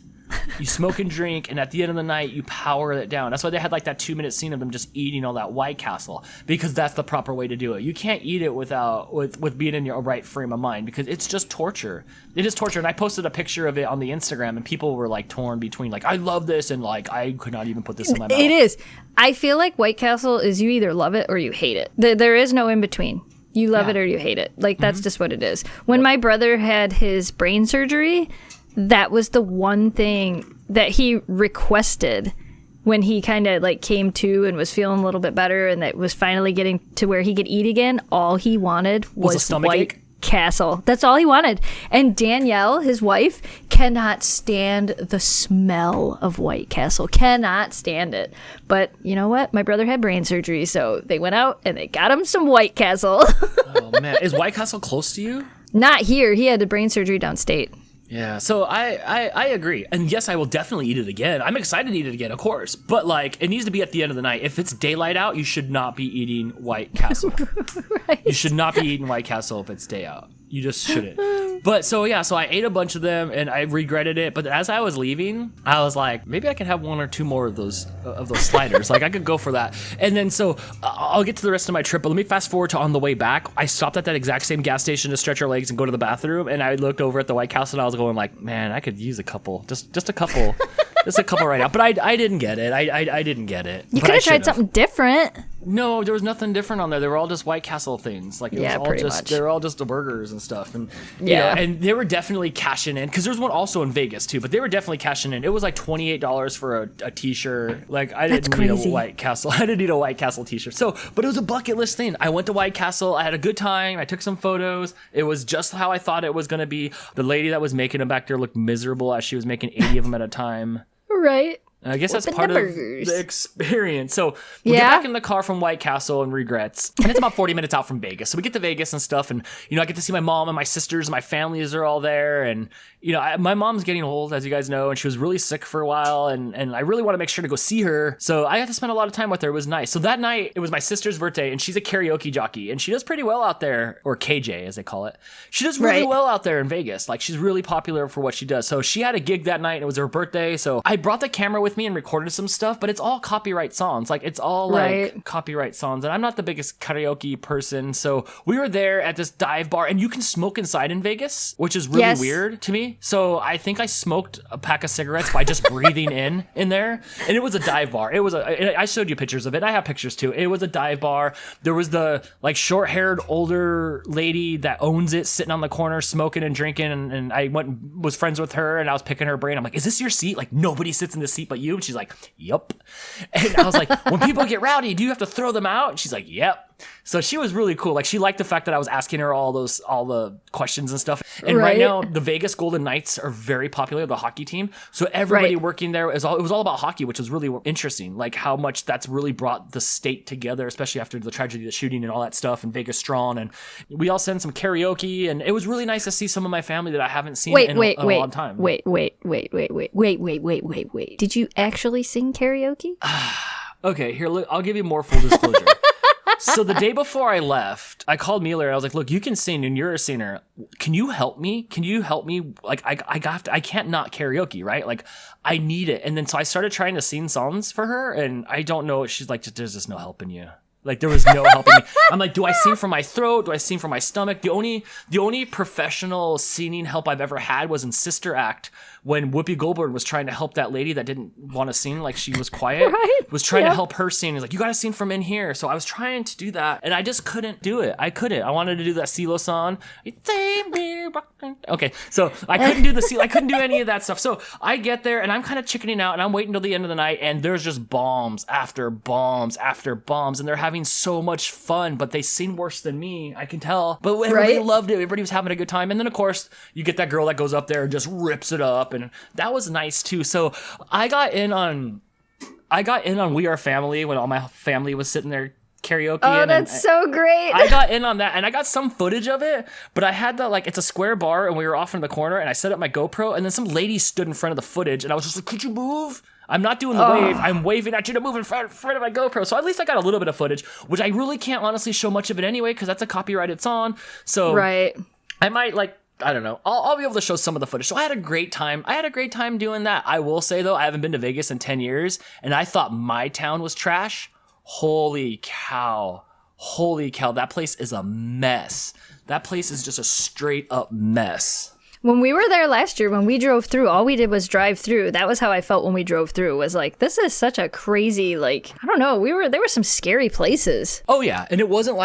you smoke and drink, and at the end of the night, you power it down. That's why they had like that 2-minute scene of them just eating all that White Castle, because that's the proper way to do it. You can't eat it without with being in your right frame of mind, because it's just torture. It is torture. And I posted a picture of it on the Instagram, and people were like torn between like, I love this, and like, I could not even put this in my mouth. It is. I feel like White Castle is you either love it or you hate it. There is no in between. You love it or you hate it. Like, that's just what it is. When my brother had his brain surgery, that was the one thing that he requested when he kind of like came to and was feeling a little bit better and that was finally getting to where he could eat again. All he wanted was a stomach White ache? Castle. That's all he wanted. And Danielle, his wife, cannot stand the smell of White Castle. Cannot stand it. But you know what? My brother had brain surgery, so they went out and they got him some White Castle. Oh man, is White Castle close to you? Not here. He had a brain surgery downstate. Yeah, so I agree. And yes, I will definitely eat it again. I'm excited to eat it again, of course. But, like, it needs to be at the end of the night. If it's daylight out, you should not be eating White Castle. Right. You should not be eating White Castle if it's day out. You just shouldn't. But, so I ate a bunch of them, and I regretted it. But as I was leaving, I was like, maybe I could have 1 or 2 more of those sliders. Like, I could go for that. And then, so, I'll get to the rest of my trip. But let me fast forward to on the way back. I stopped at that exact same gas station to stretch our legs and go to the bathroom. And I looked over at the White Castle, and I was going like, man, I could use a couple. Just a couple. Just a couple right now. But I didn't get it. I didn't get it. You could have tried something different. No, there was nothing different on there. They were all just White Castle things. Like, it was all just, they were all just the burgers and stuff. And you know, and they were definitely cashing in, because there's one also in Vegas too, but they were definitely cashing in. It was like $28 for a t-shirt. Like, I didn't need a White Castle. I didn't need a White Castle t-shirt. So, but it was a bucket list thing. I went to White Castle. I had a good time. I took some photos. It was just how I thought it was going to be. The lady that was making them back there looked miserable as she was making 80 of them at a time. Right. I guess that's part of the experience. So we get back in the car from White Castle and regrets. And it's about 40 minutes out from Vegas. So we get to Vegas and stuff. And, you know, I get to see my mom and my sisters and my families are all there. And, you know, my mom's getting old, as you guys know, and she was really sick for a while. And I really want to make sure to go see her. So I got to spend a lot of time with her. It was nice. So that night, it was my sister's birthday, and she's a karaoke jockey. And she does pretty well out there, or KJ, as they call it. She does really well out there in Vegas. Like, she's really popular for what she does. So she had a gig that night, and it was her birthday. So I brought the camera with me and recorded some stuff, but it's all copyright songs. Like, it's all like copyright songs, and I'm not the biggest karaoke person. So we were there at this dive bar, and you can smoke inside in Vegas, which is really weird to me. So I think I smoked a pack of cigarettes by just breathing in there. And it was a dive bar. It was I showed you pictures of it. I have pictures too. It was a dive bar. There was the like short-haired older lady that owns it sitting on the corner smoking and drinking, and I was friends with her, and I was picking her brain. I'm like, is this your seat? Like, nobody sits in this seat but but you? And she's like, yep. And I was like, when people get rowdy, do you have to throw them out? And she's like, yep. So she was really cool. Like, she liked the fact that I was asking her all the questions and stuff. And right now, the Vegas Golden Knights are very popular, the hockey team. So everybody working there, it was all about hockey, which was really interesting. Like, how much that's really brought the state together, especially after the tragedy, the shooting and all that stuff, and Vegas Strong. And we all sent some karaoke, and it was really nice to see some of my family that I haven't seen in a long time. Wait. Did you actually sing karaoke? Okay, here, look, I'll give you more full disclosure. So the day before I left, I called Mueller and I was like, look, you can sing and you're a singer. Can you help me? Like, I can't not karaoke, right? Like, I need it. And then so I started trying to sing songs for her, and I don't know. She's like, there's just no helping you. Like, there was no helping me. I'm like, do I sing from my throat? Do I sing from my stomach? The only professional singing help I've ever had was in Sister Act, when Whoopi Goldberg was trying to help that lady that didn't want to sing, like she was quiet, was trying to help her sing. He's like, you got to sing from in here. So I was trying to do that, and I just couldn't do it. I wanted to do that CeeLo song. Okay, so I couldn't do I couldn't do any of that stuff. So I get there, and I'm kind of chickening out, and I'm waiting till the end of the night, and there's just bombs after bombs after bombs, and they're having so much fun, but they sing worse than me, I can tell. But everybody loved it. Everybody was having a good time. And then, of course, you get that girl that goes up there and just rips it up, and that was nice too. So I got in on We Are Family when all my family was sitting there karaoke. Oh, that's so great. I got in on that, and I got some footage of it, but I had that, like, it's a square bar, and we were off in the corner, and I set up my GoPro, and then some lady stood in front of the footage, and I was just like, could you move? I'm not doing the wave. I'm waving at you to move in front of my GoPro. So at least I got a little bit of footage, which I really can't honestly show much of it anyway, because that's a copyrighted song. So I might, like, I don't know. I'll be able to show some of the footage. So I had a great time. Doing that. I will say, though, I haven't been to Vegas in 10 years, and I thought my town was trash. Holy cow. That place is a mess. That place is just a straight up mess. When we were there last year, when we drove through, all we did was drive through. That was how I felt when we drove through, was like, this is such a crazy, like, I don't know, there were some scary places. Oh yeah, and it wasn't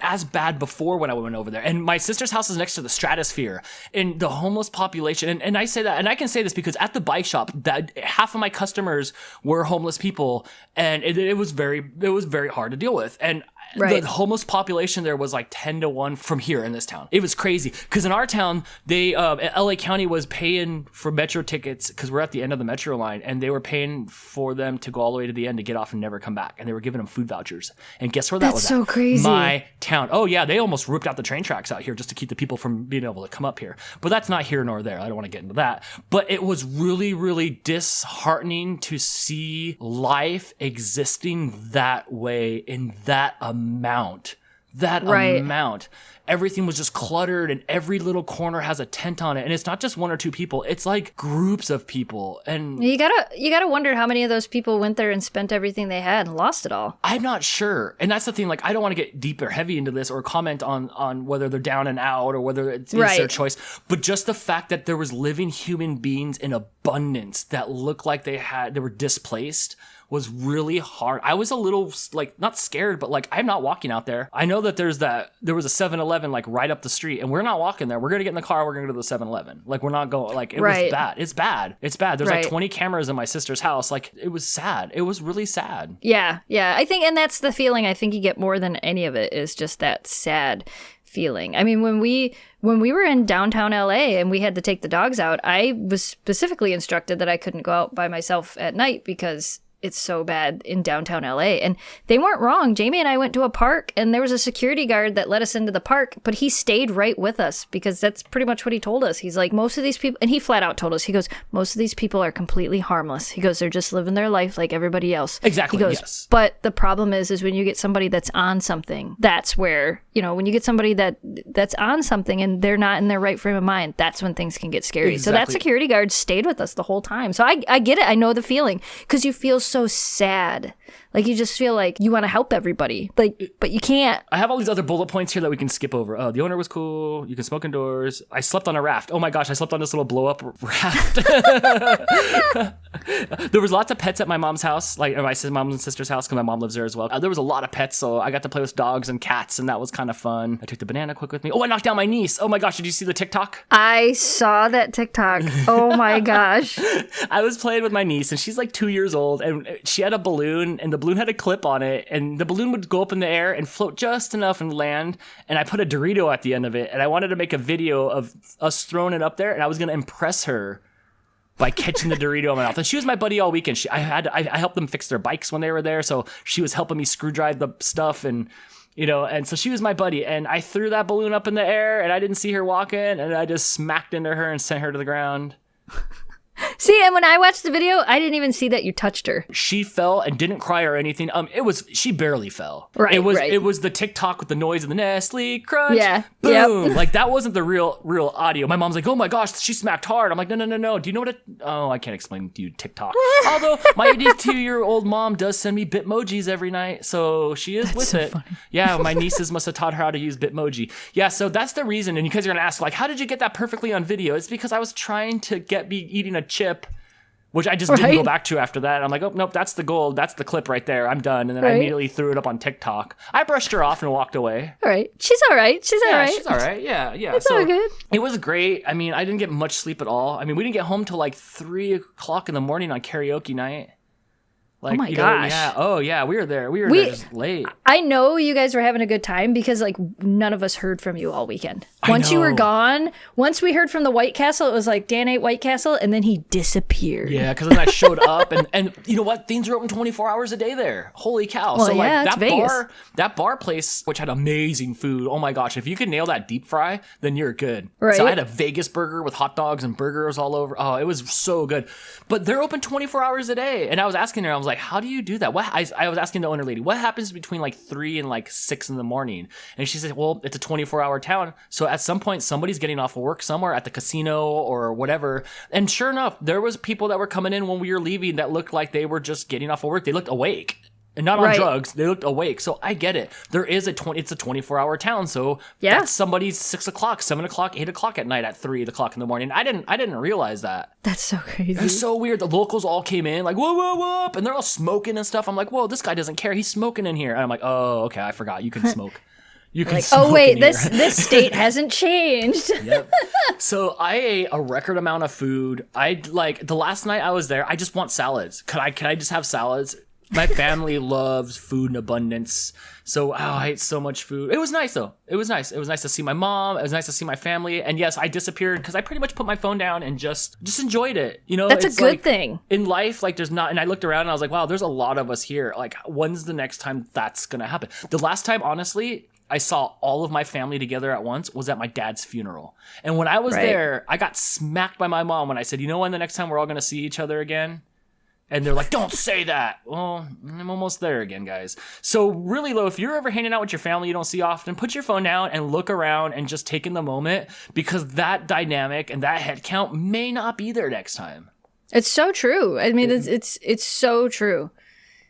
as bad before when I went over there. And my sister's house is next to the Stratosphere, and the homeless population, and I say that, and I can say this because at the bike shop, that half of my customers were homeless people, and it was very hard to deal with. And the homeless population there was like 10-1 from here in this town. It was crazy, because in our town, LA County was paying for metro tickets, because we're at the end of the metro line, and they were paying for them to go all the way to the end to get off and never come back, and they were giving them food vouchers. And guess where that was? That's so crazy. My town. Oh yeah, they almost ripped out the train tracks out here just to keep the people from being able to come up here. But that's not here nor there. I don't want to get into that. But it was really, really disheartening to see life existing that way in that amount. Everything was just cluttered, and every little corner has a tent on it, and it's not just one or two people, it's like groups of people. And you gotta wonder how many of those people went there and spent everything they had and lost it all. I'm not sure. And that's the thing, like, I don't want to get deep or heavy into this or comment on whether they're down and out or whether it's their choice, but just the fact that there was living human beings in abundance that looked like they were displaced was really hard. I was a little, like, not scared, but like, I'm not walking out there. I know that there was a 7-Eleven like right up the street, and we're not walking there. We're gonna get in the car, we're gonna go to the 7-Eleven. Like, we're not going, like, it was bad. It's bad. There's like 20 cameras in my sister's house. Like, it was sad. It was really sad. Yeah. I think, and that's the feeling I think you get more than any of it, is just that sad feeling. I mean, when we were in downtown LA and we had to take the dogs out, I was specifically instructed that I couldn't go out by myself at night because it's so bad in downtown LA. And they weren't wrong. Jamie and I went to a park, and there was a security guard that let us into the park, but he stayed right with us, because that's pretty much what he told us. He's like, most of these people, and he flat out told us, he goes, most of these people are completely harmless. He goes, they're just living their life like everybody else. Exactly. He goes, yes. But the problem is when you get somebody that's on something, that's where, when you get somebody that's on something and they're not in their right frame of mind, that's when things can get scary. Exactly. So that security guard stayed with us the whole time. So I get it. I know the feeling, because you feel so sad. Like, you just feel like you want to help everybody, like, but you can't. I have all these other bullet points here that we can skip over. Oh, the owner was cool. You can smoke indoors. I slept on a raft. Oh my gosh, I slept on this little blow up raft. There was lots of pets at my mom's house, like my mom and sister's house, because my mom lives there as well. There was a lot of pets, so I got to play with dogs and cats, and that was kind of fun. I took the banana quick with me. Oh, I knocked down my niece. Oh my gosh, did you see the TikTok? I saw that TikTok. Oh my gosh. I was playing with my niece, and she's like 2 years old, and she had a balloon, and the balloon had a clip on it, and the balloon would go up in the air and float just enough and land, and I put a Dorito at the end of it, and I wanted to make a video of us throwing it up there, and I was going to impress her by catching the Dorito in my mouth. And she was my buddy all weekend. I helped them fix their bikes when they were there, so she was helping me screw drive the stuff, and and so she was my buddy, and I threw that balloon up in the air, and I didn't see her walking, and I just smacked into her and sent her to the ground. See, and when I watched the video, I didn't even see that you touched her. She fell and didn't cry or anything. She barely fell. Right, It was the TikTok with the noise of the Nestle Crunch. Yeah. Boom. Yep. Like, that wasn't the real audio. My mom's like, oh my gosh, she smacked hard. I'm like, no. Do you know what I can't explain to you TikTok. Although my 82-year-old mom does send me Bitmojis every night, so she is with it. Funny. Yeah, my nieces must have taught her how to use Bitmoji. Yeah, so that's the reason. And you guys are gonna ask, like, how did you get that perfectly on video? It's because I was trying to get me eating a chip, which I just didn't go back to after that. I'm like, oh, nope, that's the gold. That's the clip right there. I'm done. And then I immediately threw it up on TikTok. I brushed her off and walked away. All right. She's all right. She's all right. She's all right. Yeah. It's all good. It was great. I mean, I didn't get much sleep at all. I mean, we didn't get home till like 3 o'clock in the morning on karaoke night. Like, oh my gosh. Yeah. Oh yeah, we were there. We were there just late. I know you guys were having a good time because like none of us heard from you all weekend. Once you were gone, once we heard from the White Castle, it was like Dan ate White Castle and then he disappeared. Yeah, because then I showed up and you know what? Things are open 24 hours a day there. Holy cow. Well, so like yeah, that bar place, which had amazing food. Oh my gosh, if you could nail that deep fry, then you're good. Right. So I had a Vegas burger with hot dogs and burgers all over. Oh, it was so good. But they're open 24 hours a day. And I was asking her, I was like, how do you do that? I was asking the owner lady, what happens between like 3 and like 6 in the morning? And she said, well, it's a 24-hour town. So at some point, somebody's getting off of work somewhere at the casino or whatever. And sure enough, there was people that were coming in when we were leaving that looked like they were just getting off of work. They looked awake. And not on drugs. They looked awake. So I get it. It's a 24-hour town. So that's somebody's 6 o'clock, 7 o'clock, 8 o'clock at night at 3 o'clock in the morning. I didn't realize that. That's so crazy. It was so weird. The locals all came in like, whoa, whoa, whoa. And they're all smoking and stuff. I'm like, whoa, this guy doesn't care. He's smoking in here. And I'm like, oh, okay, I forgot. You can smoke. You can smoke oh, wait, in here. this state hasn't changed. Yep. So I ate a record amount of food. The last night I was there, I just want salads. Can I just have salads? My family loves food in abundance. So I ate so much food. It was nice though. It was nice. It was nice to see my mom. It was nice to see my family. And yes, I disappeared because I pretty much put my phone down and just enjoyed it. You know, that's a good thing. In life, like there's not, and I looked around and I was like, wow, there's a lot of us here. Like, when's the next time that's going to happen? The last time, honestly, I saw all of my family together at once was at my dad's funeral. And when I was there, I got smacked by my mom when I said, you know when the next time we're all going to see each other again? And they're like, don't say that. Well, I'm almost there again, guys. So really, though, if you're ever hanging out with your family you don't see often, put your phone down and look around and just take in the moment, because that dynamic and that head count may not be there next time. It's so true. I mean, it's so true.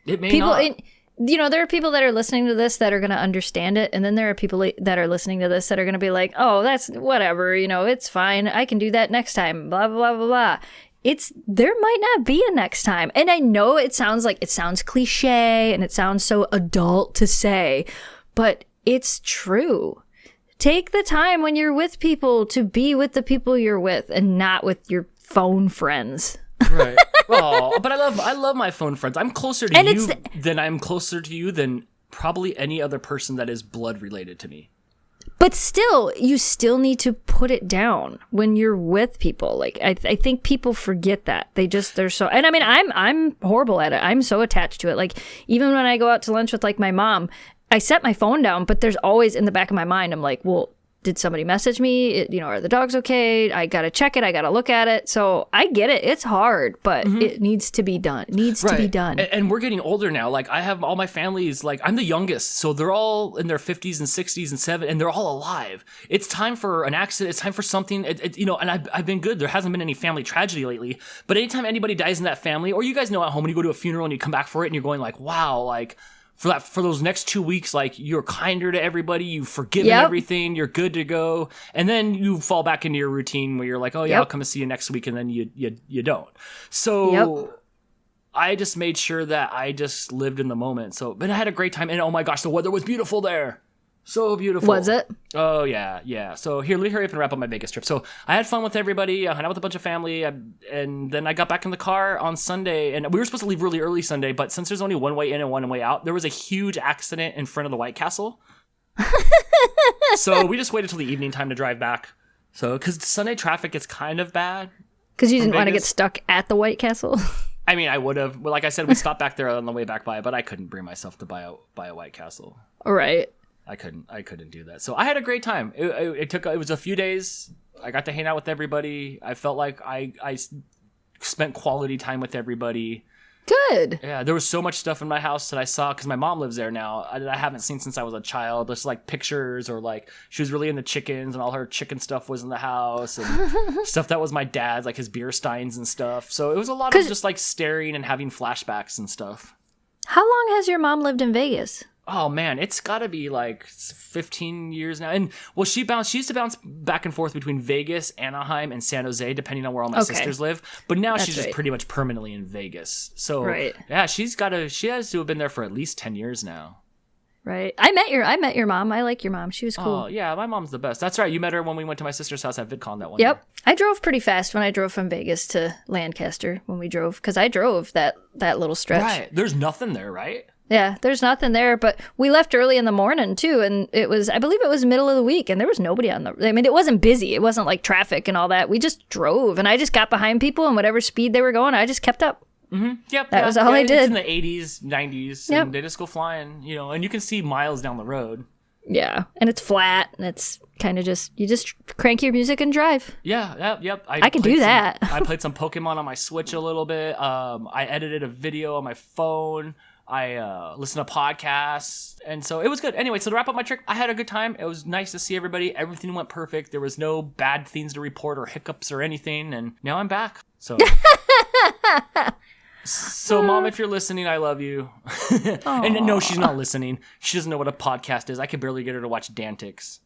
It may not. There are people that are listening to this that are going to understand it. And then there are people that are listening to this that are going to be like, oh, that's whatever. It's fine. I can do that next time. Blah, blah, blah, blah. There might not be a next time. And I know it sounds cliche and it sounds so adult to say, but it's true. Take the time when you're with people to be with the people you're with and not with your phone friends. Right. Oh, but I love my phone friends. I'm closer to you than I'm closer to you than probably any other person that is blood related to me. But still, you still need to put it down when you're with people. Like, I think people forget that. They're so, and I mean, I'm horrible at it. I'm so attached to it. Like, even when I go out to lunch with like my mom, I set my phone down, but there's always in the back of my mind, I'm like, well, did somebody message me? Are the dogs okay? I got to check it. I got to look at it. So I get it. It's hard, but it needs to be done. It needs to be done. And we're getting older now. Like I have all my family's, like I'm the youngest. So they're all in their 50s and 60s and 70s, and they're all alive. It's time for an accident. It's time for something, and I've been good. There hasn't been any family tragedy lately. But anytime anybody dies in that family, or you guys know at home when you go to a funeral and you come back for it and you're going like, wow, like, for those next 2 weeks, like you're kinder to everybody, you've forgiven everything, you're good to go, and then you fall back into your routine where you're like, oh yeah, I'll come and see you next week, and then you don't. So I just made sure that I just lived in the moment. But I had a great time, and oh my gosh, the weather was beautiful there. So beautiful. Was it? Oh, yeah. So here, let me hurry up and wrap up my Vegas trip. So I had fun with everybody. I hung out with a bunch of family. And then I got back in the car on Sunday. And we were supposed to leave really early Sunday. But since there's only one way in and one way out, there was a huge accident in front of the White Castle. So we just waited till the evening time to drive back. So, because Sunday traffic gets kind of bad. Because you didn't want to get stuck at the White Castle? I mean, I would have. Well, like I said, we stopped back there on the way back by, but I couldn't bring myself to buy a White Castle. Right. I couldn't do that. So I had a great time. It was a few days. I got to hang out with everybody. I felt like I spent quality time with everybody. Good. Yeah, there was so much stuff in my house that I saw because my mom lives there now. I haven't seen since I was a child. There's like pictures, or like she was really into chickens, and all her chicken stuff was in the house, and stuff that was my dad's, like his beer steins and stuff. So it was a lot of just like staring and having flashbacks and stuff. How long has your mom lived in Vegas? Oh man, it's got to be like 15 years now. And well, she used to bounce back and forth between Vegas, Anaheim, and San Jose, depending on where all my sisters live. But now she's just pretty much permanently in Vegas. So yeah, she has to have been there for at least 10 years now. Right. I met your mom. I like your mom. She was cool. Oh yeah, my mom's the best. That's right. You met her when we went to my sister's house at VidCon that one year. I drove pretty fast when I drove from Vegas to Lancaster when we drove, because I drove that little stretch. Right. There's nothing there, right? Yeah, there's nothing there, but we left early in the morning too, and I believe it was middle of the week, and there was nobody it wasn't busy. It wasn't like traffic and all that. We just drove, and I just got behind people, and whatever speed they were going, I just kept up. Mm-hmm. Yep. That was all I did. It's in the 80s, 90s, and they just go flying, and you can see miles down the road. Yeah, and it's flat, and it's kind of you just crank your music and drive. Yeah, yep. I can do that. I played some Pokemon on my Switch a little bit. I edited a video on my phone. I listened to podcasts, and so it was good. Anyway, so to wrap up my trip, I had a good time. It was nice to see everybody. Everything went perfect. There was no bad things to report or hiccups or anything, and now I'm back. So, Mom, if you're listening, I love you. And no, she's not listening. She doesn't know what a podcast is. I could barely get her to watch Dantix.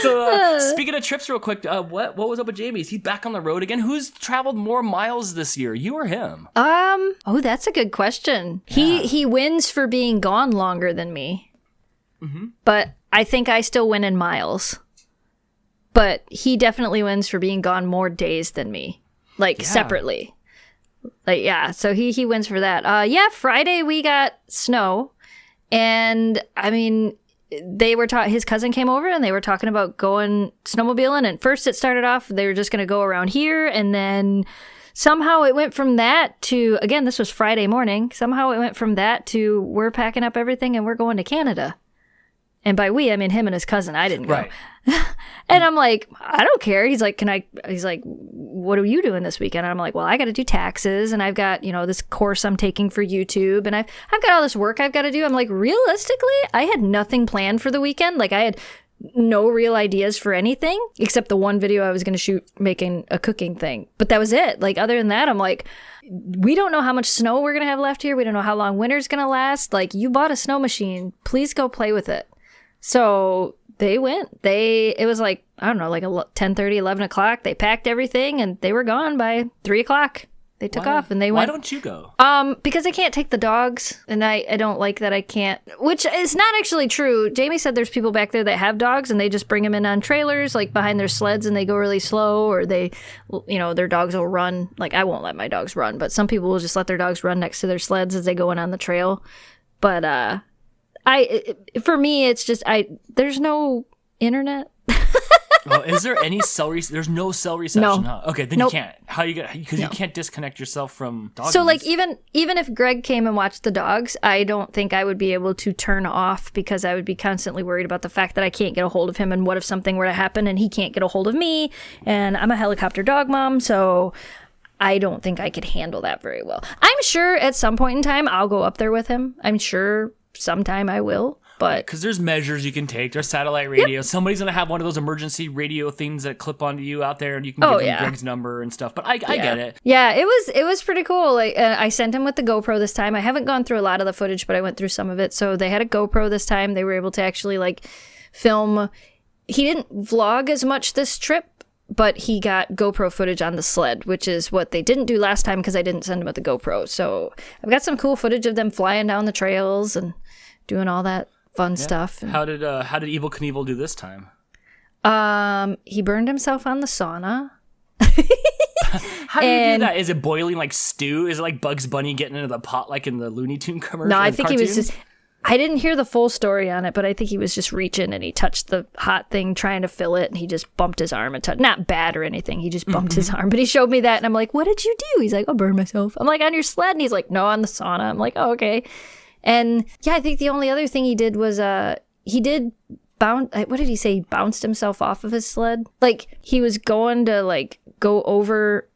So speaking of trips real quick, what was up with Jamie? Is he back on the road again? Who's traveled more miles this year, you or him? That's a good question. Yeah. He wins for being gone longer than me. Mm-hmm. But I think I still win in miles. But he definitely wins for being gone more days than me. Separately. So he wins for that. Friday we got snow, and I mean, they were his cousin came over, and they were talking about going snowmobiling, and first it started off they were just going to go around here, and then somehow it went from that to, again, this was Friday morning, somehow it went from that to we're packing up everything and we're going to Canada. And by we, I mean him and his cousin. I didn't go. Right. And I'm like, I don't care. He's like, what are you doing this weekend? And I'm like, well, I got to do taxes, and I've got, this course I'm taking for YouTube, and I've got all this work I've got to do. I'm like, realistically, I had nothing planned for the weekend. Like, I had no real ideas for anything except the one video I was going to shoot making a cooking thing. But that was it. Like, other than that, I'm like, we don't know how much snow we're going to have left here. We don't know how long winter's going to last. Like, you bought a snow machine. Please go play with it. So they went. It was like, I don't know, like 10:30, 11 o'clock. They packed everything, and they were gone by 3 o'clock. They took off, and they went. Why don't you go? Because I can't take the dogs, and I don't like that I can't, which is not actually true. Jamie said there's people back there that have dogs, and they just bring them in on trailers, like behind their sleds, and they go really slow, or they, their dogs will run. Like, I won't let my dogs run, but some people will just let their dogs run next to their sleds as they go in on the trail. But, for me, it's just, there's no internet. Oh, is there any cell there's no cell reception, No. huh? Okay, then Nope. you can't. How you get, because you can't disconnect yourself from doggies. So like even if Greg came and watched the dogs, I don't think I would be able to turn off because I would be constantly worried about the fact that I can't get a hold of him, and what if something were to happen and he can't get a hold of me, and I'm a helicopter dog mom, so I don't think I could handle that very well. I'm sure at some point in time I'll go up there with him. I'm sure sometime I will. But because there's measures you can take. There's satellite radio. Yep. Somebody's gonna have one of those emergency radio things that clip onto you out there, and you can give them Greg's number and stuff. But I get it. Yeah, it was pretty cool. Like I sent him with the GoPro this time. I haven't gone through a lot of the footage, but I went through some of it. So they had a GoPro this time. They were able to actually like film. He didn't vlog as much this trip, but he got GoPro footage on the sled, which is what they didn't do last time because I didn't send him with the GoPro. So I've got some cool footage of them flying down the trails and doing all that fun stuff. And, how did Evel Knievel do this time? he burned himself on the sauna. How do you do that? Is it boiling like stew? Is it like Bugs Bunny getting into the pot like in the Looney Tune commercial? No, I think he was just... I didn't hear the full story on it, but I think he was just reaching and he touched the hot thing trying to fill it, and he just bumped his arm not bad or anything. He just bumped his arm, but he showed me that, and I'm like, what did you do? He's like, I'll burn myself. I'm like, on your sled? And he's like, no, on the sauna. I'm like, oh, okay. And yeah, I think the only other thing he did was he did bounce. What did he say? He bounced himself off of his sled. Like he was going to like go over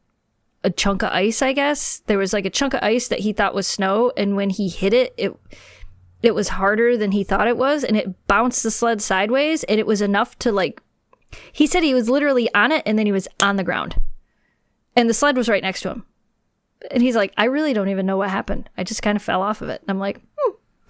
a chunk of ice. I guess there was like a chunk of ice that he thought was snow, and when he hit it, it was harder than he thought it was, and it bounced the sled sideways, and it was enough to like. He said he was literally on it, and then he was on the ground, and the sled was right next to him. And he's like, I really don't even know what happened. I just kind of fell off of it. And I'm like,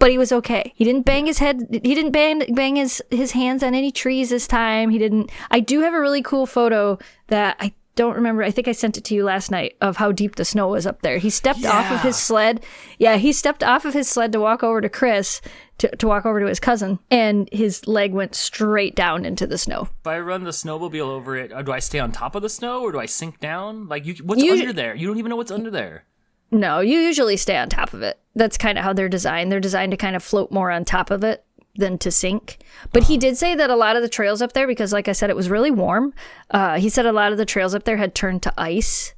But he was okay. He didn't bang his head. He didn't bang his hands on any trees this time. He didn't. I do have a really cool photo that I don't remember. I think I sent it to you last night of how deep the snow was up there. He stepped off of his sled. Yeah, he stepped off of his sled to walk over to Chris, to walk over to his cousin, and his leg went straight down into the snow. If I run the snowmobile over it, do I stay on top of the snow or do I sink down? Like, what's under there? You don't even know what's under there. No, you usually stay on top of it. That's kind of how they're designed. They're designed to kind of float more on top of it than to sink. But he did say that a lot of the trails up there, because like I said, it was really warm. He said a lot of the trails up there had turned to ice.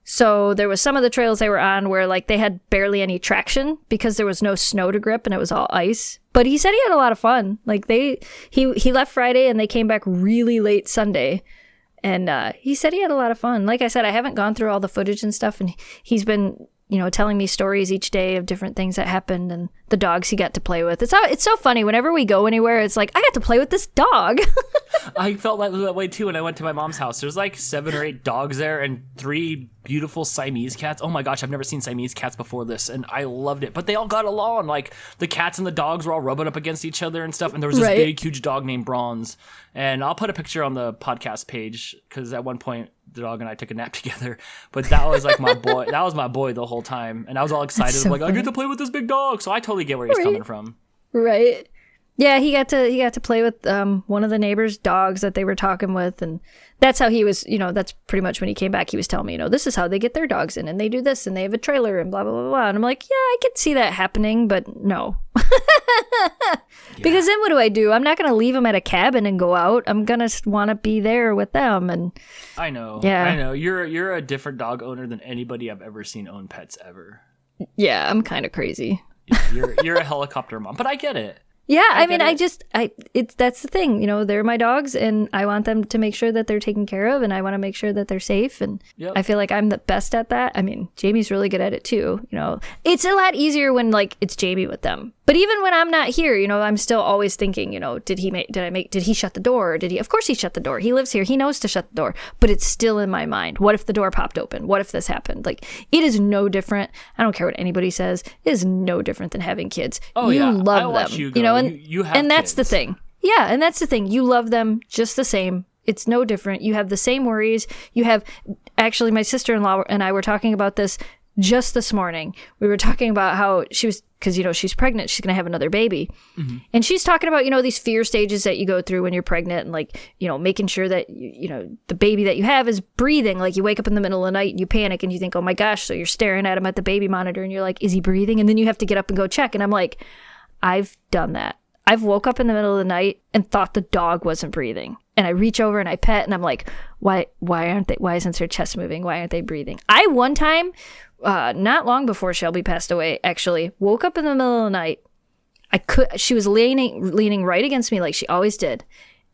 So there was some of the trails they were on where like they had barely any traction because there was no snow to grip and it was all ice. But he said he had a lot of fun. Like he left Friday and they came back really late Sunday. And he said he had a lot of fun. Like I said, I haven't gone through all the footage and stuff, and he's been, telling me stories each day of different things that happened and the dogs he got to play with. It's so funny. Whenever we go anywhere, it's like, I got to play with this dog. I felt that way too when I went to my mom's house. There's like 7 or 8 dogs there and 3 beautiful Siamese cats. Oh my gosh, I've never seen Siamese cats before this, and I loved it. But they all got along. Like the cats and the dogs were all rubbing up against each other and stuff. And there was this big, huge dog named Bronze. And I'll put a picture on the podcast page because at one point the dog and I took a nap together. But that was like my boy. That was my boy the whole time, and I was all excited. So like, funny. I get to play with this big dog. So I totally get where he's coming from. Right. Yeah, he got to play with one of the neighbors' dogs that they were talking with, and that's how he was. That's pretty much when he came back. He was telling me, this is how they get their dogs in, and they do this, and they have a trailer, and blah blah blah blah. And I'm like, yeah, I could see that happening, but no, because then what do? I'm not gonna leave them at a cabin and go out. I'm gonna want to be there with them, and I know. You're a different dog owner than anybody I've ever seen own pets ever. Yeah, I'm kind of crazy. You're a helicopter mom, but I get it. Yeah, I mean, that's the thing, they're my dogs, and I want them to make sure that they're taken care of, and I want to make sure that they're safe, and I feel like I'm the best at that. I mean, Jamie's really good at it too, It's a lot easier when, like, it's Jamie with them. But even when I'm not here, I'm still always thinking, did he shut the door? Of course he shut the door. He lives here. He knows to shut the door. But it's still in my mind. What if the door popped open? What if this happened? Like, it is no different. I don't care what anybody says. It is no different than having kids. Oh, you yeah. love them. You have and that's kids. the thing. Yeah, and that's the thing. You love them just the same. It's no different. You have the same worries. Actually, my sister-in-law and I were talking about this just this morning. We were talking about how she was, because, she's pregnant. She's going to have another baby. Mm-hmm. And she's talking about, these fear stages that you go through when you're pregnant and, like, making sure that, the baby that you have is breathing. Like, you wake up in the middle of the night and you panic and you think, oh, my gosh. So you're staring at him at the baby monitor and you're like, is he breathing? And then you have to get up and go check. And I'm like, I've done that. I've woke up in the middle of the night and thought the dog wasn't breathing. And I reach over and I pet and I'm like, why isn't their chest moving? Why aren't they breathing? I one time, not long before Shelby passed away, actually, woke up in the middle of the night. She was leaning right against me like she always did.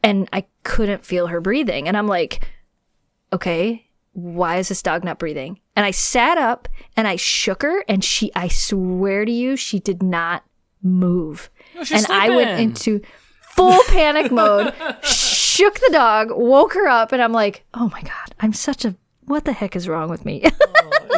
And I couldn't feel her breathing. And I'm like, okay, why is this dog not breathing? And I sat up and I shook her and I swear to you, she did not move. Oh, and sleeping. I went into full panic mode, shook the dog, woke her up, and I'm like, oh my God, what the heck is wrong with me?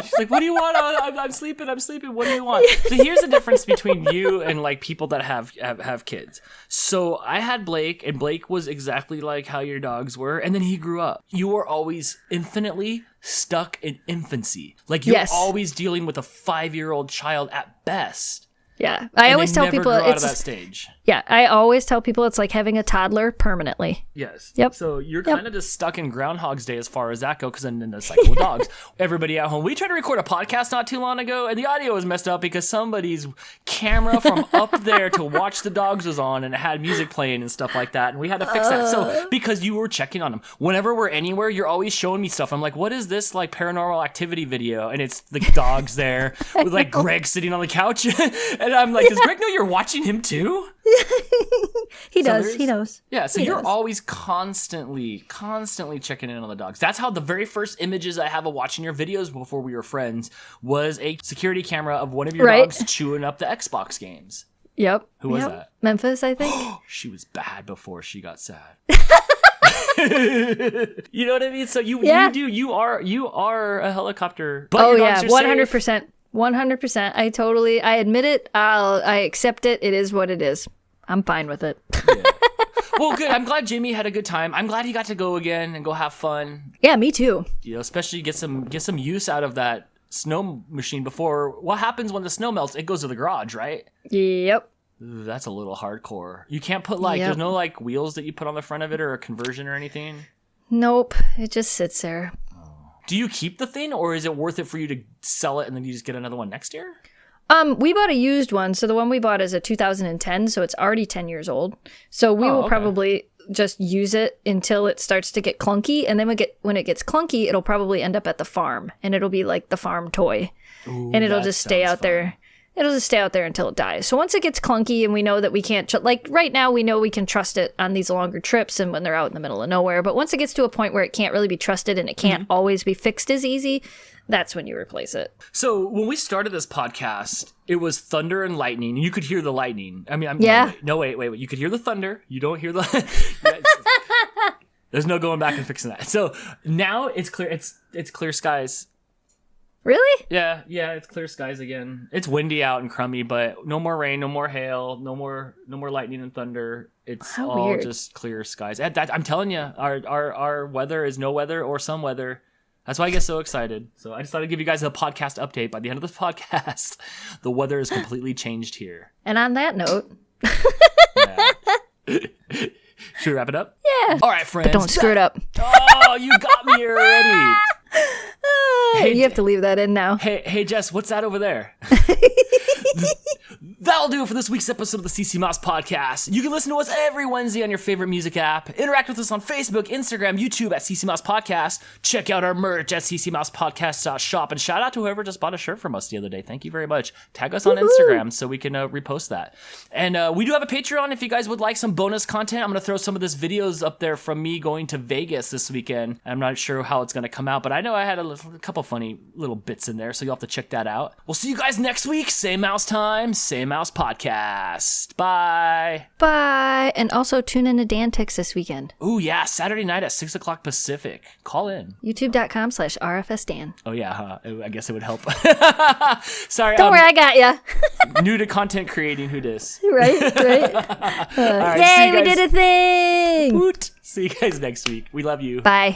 She's like, what do you want? I'm sleeping. What do you want? So here's the difference between you and like people that have kids. So I had Blake, and Blake was exactly like how your dogs were, and then he grew up. You were always infinitely stuck in infancy. Like you're always dealing with a 5-year-old child at best. Yeah, I always tell people out of that stage. Yeah, I always tell people it's like having a toddler permanently. Yes. Yep. So you're kind of just stuck in Groundhog's Day as far as that goes, because then the cycle of dogs. Everybody at home, we tried to record a podcast not too long ago, and the audio was messed up because somebody's camera from up there to watch the dogs was on, and it had music playing and stuff like that, and we had to fix that. So because you were checking on them, whenever we're anywhere, you're always showing me stuff. I'm like, what is this like Paranormal Activity video? And it's the dogs there with like Greg sitting on the couch, and I'm like, does Greg know you're watching him too? He does. He knows. Yeah, so you're always constantly checking in on the dogs. That's how the very first images I have of watching your videos before we were friends was a security camera of one of your dogs chewing up the Xbox games. Yep. Who was that? Memphis, I think. She was bad before she got sad. You know what I mean? So you are a helicopter. But 100%. 100%. I admit it. I accept it. It is what it is. I'm fine with it. Yeah. Well, good. I'm glad Jamie had a good time. I'm glad he got to go again and go have fun. Yeah, me too. You know, especially get some use out of that snow machine before. What happens when the snow melts? It goes to the garage, right? Yep. Ooh, that's a little hardcore. You can't put there's no like wheels that you put on the front of it or a conversion or anything? Nope. It just sits there. Do you keep the thing, or is it worth it for you to sell it and then you just get another one next year? We bought a used one. So the one we bought is a 2010, so it's already 10 years old. So we will probably just use it until it starts to get clunky. And then when it gets clunky, it'll probably end up at the farm. And it'll be like the farm toy. Ooh, and it'll just stay out there. It'll just stay out there until it dies. So once it gets clunky and we know that we can't, like right now, we know we can trust it on these longer trips and when they're out in the middle of nowhere. But once it gets to a point where it can't really be trusted and it can't always be fixed as easy, that's when you replace it. So when we started this podcast, it was thunder and lightning. You could hear the lightning. I mean, wait. You could hear the thunder. You don't hear the... There's no going back and fixing that. So now it's clear. It's clear skies. Really? Yeah, it's clear skies again. It's windy out and crummy, but no more rain, no more hail, no more lightning and thunder. It's all weird. Just clear skies. I'm telling you, our weather is no weather or some weather. That's why I get so excited. So I just thought I'd give you guys a podcast update. By the end of this podcast, the weather is completely changed here. And on that note... Should we wrap it up? Yeah. All right, friends. But don't screw it up. Oh, you got me already. Hey, you have to leave that in now. Hey, Jess, what's that over there? That'll do it for this week's episode of the CC Mouse Podcast. You can listen to us every Wednesday on your favorite music app. Interact with us on Facebook, Instagram, YouTube at CC Mouse Podcast. Check out our merch at ccmousepodcast.shop. And shout out to whoever just bought a shirt from us the other day. Thank you very much. Tag us on Instagram so we can repost that. And we do have a Patreon if you guys would like some bonus content. I'm going to throw some of this videos up there from me going to Vegas this weekend. I'm not sure how it's going to come out, but I know I had a couple funny little bits in there, so you'll have to check that out. We'll see you guys next week. Same mouse time, same mouse podcast. Bye. Bye. And also tune in to Dantix this weekend. Ooh, yeah. Saturday night at 6 o'clock Pacific. Call in. YouTube.com/RFSDan. Oh, yeah. Huh? I guess it would help. Sorry. Don't worry, I got ya. New to content creating. Who dis? Right. All right, yay, we did a thing. Woot. See you guys next week. We love you. Bye.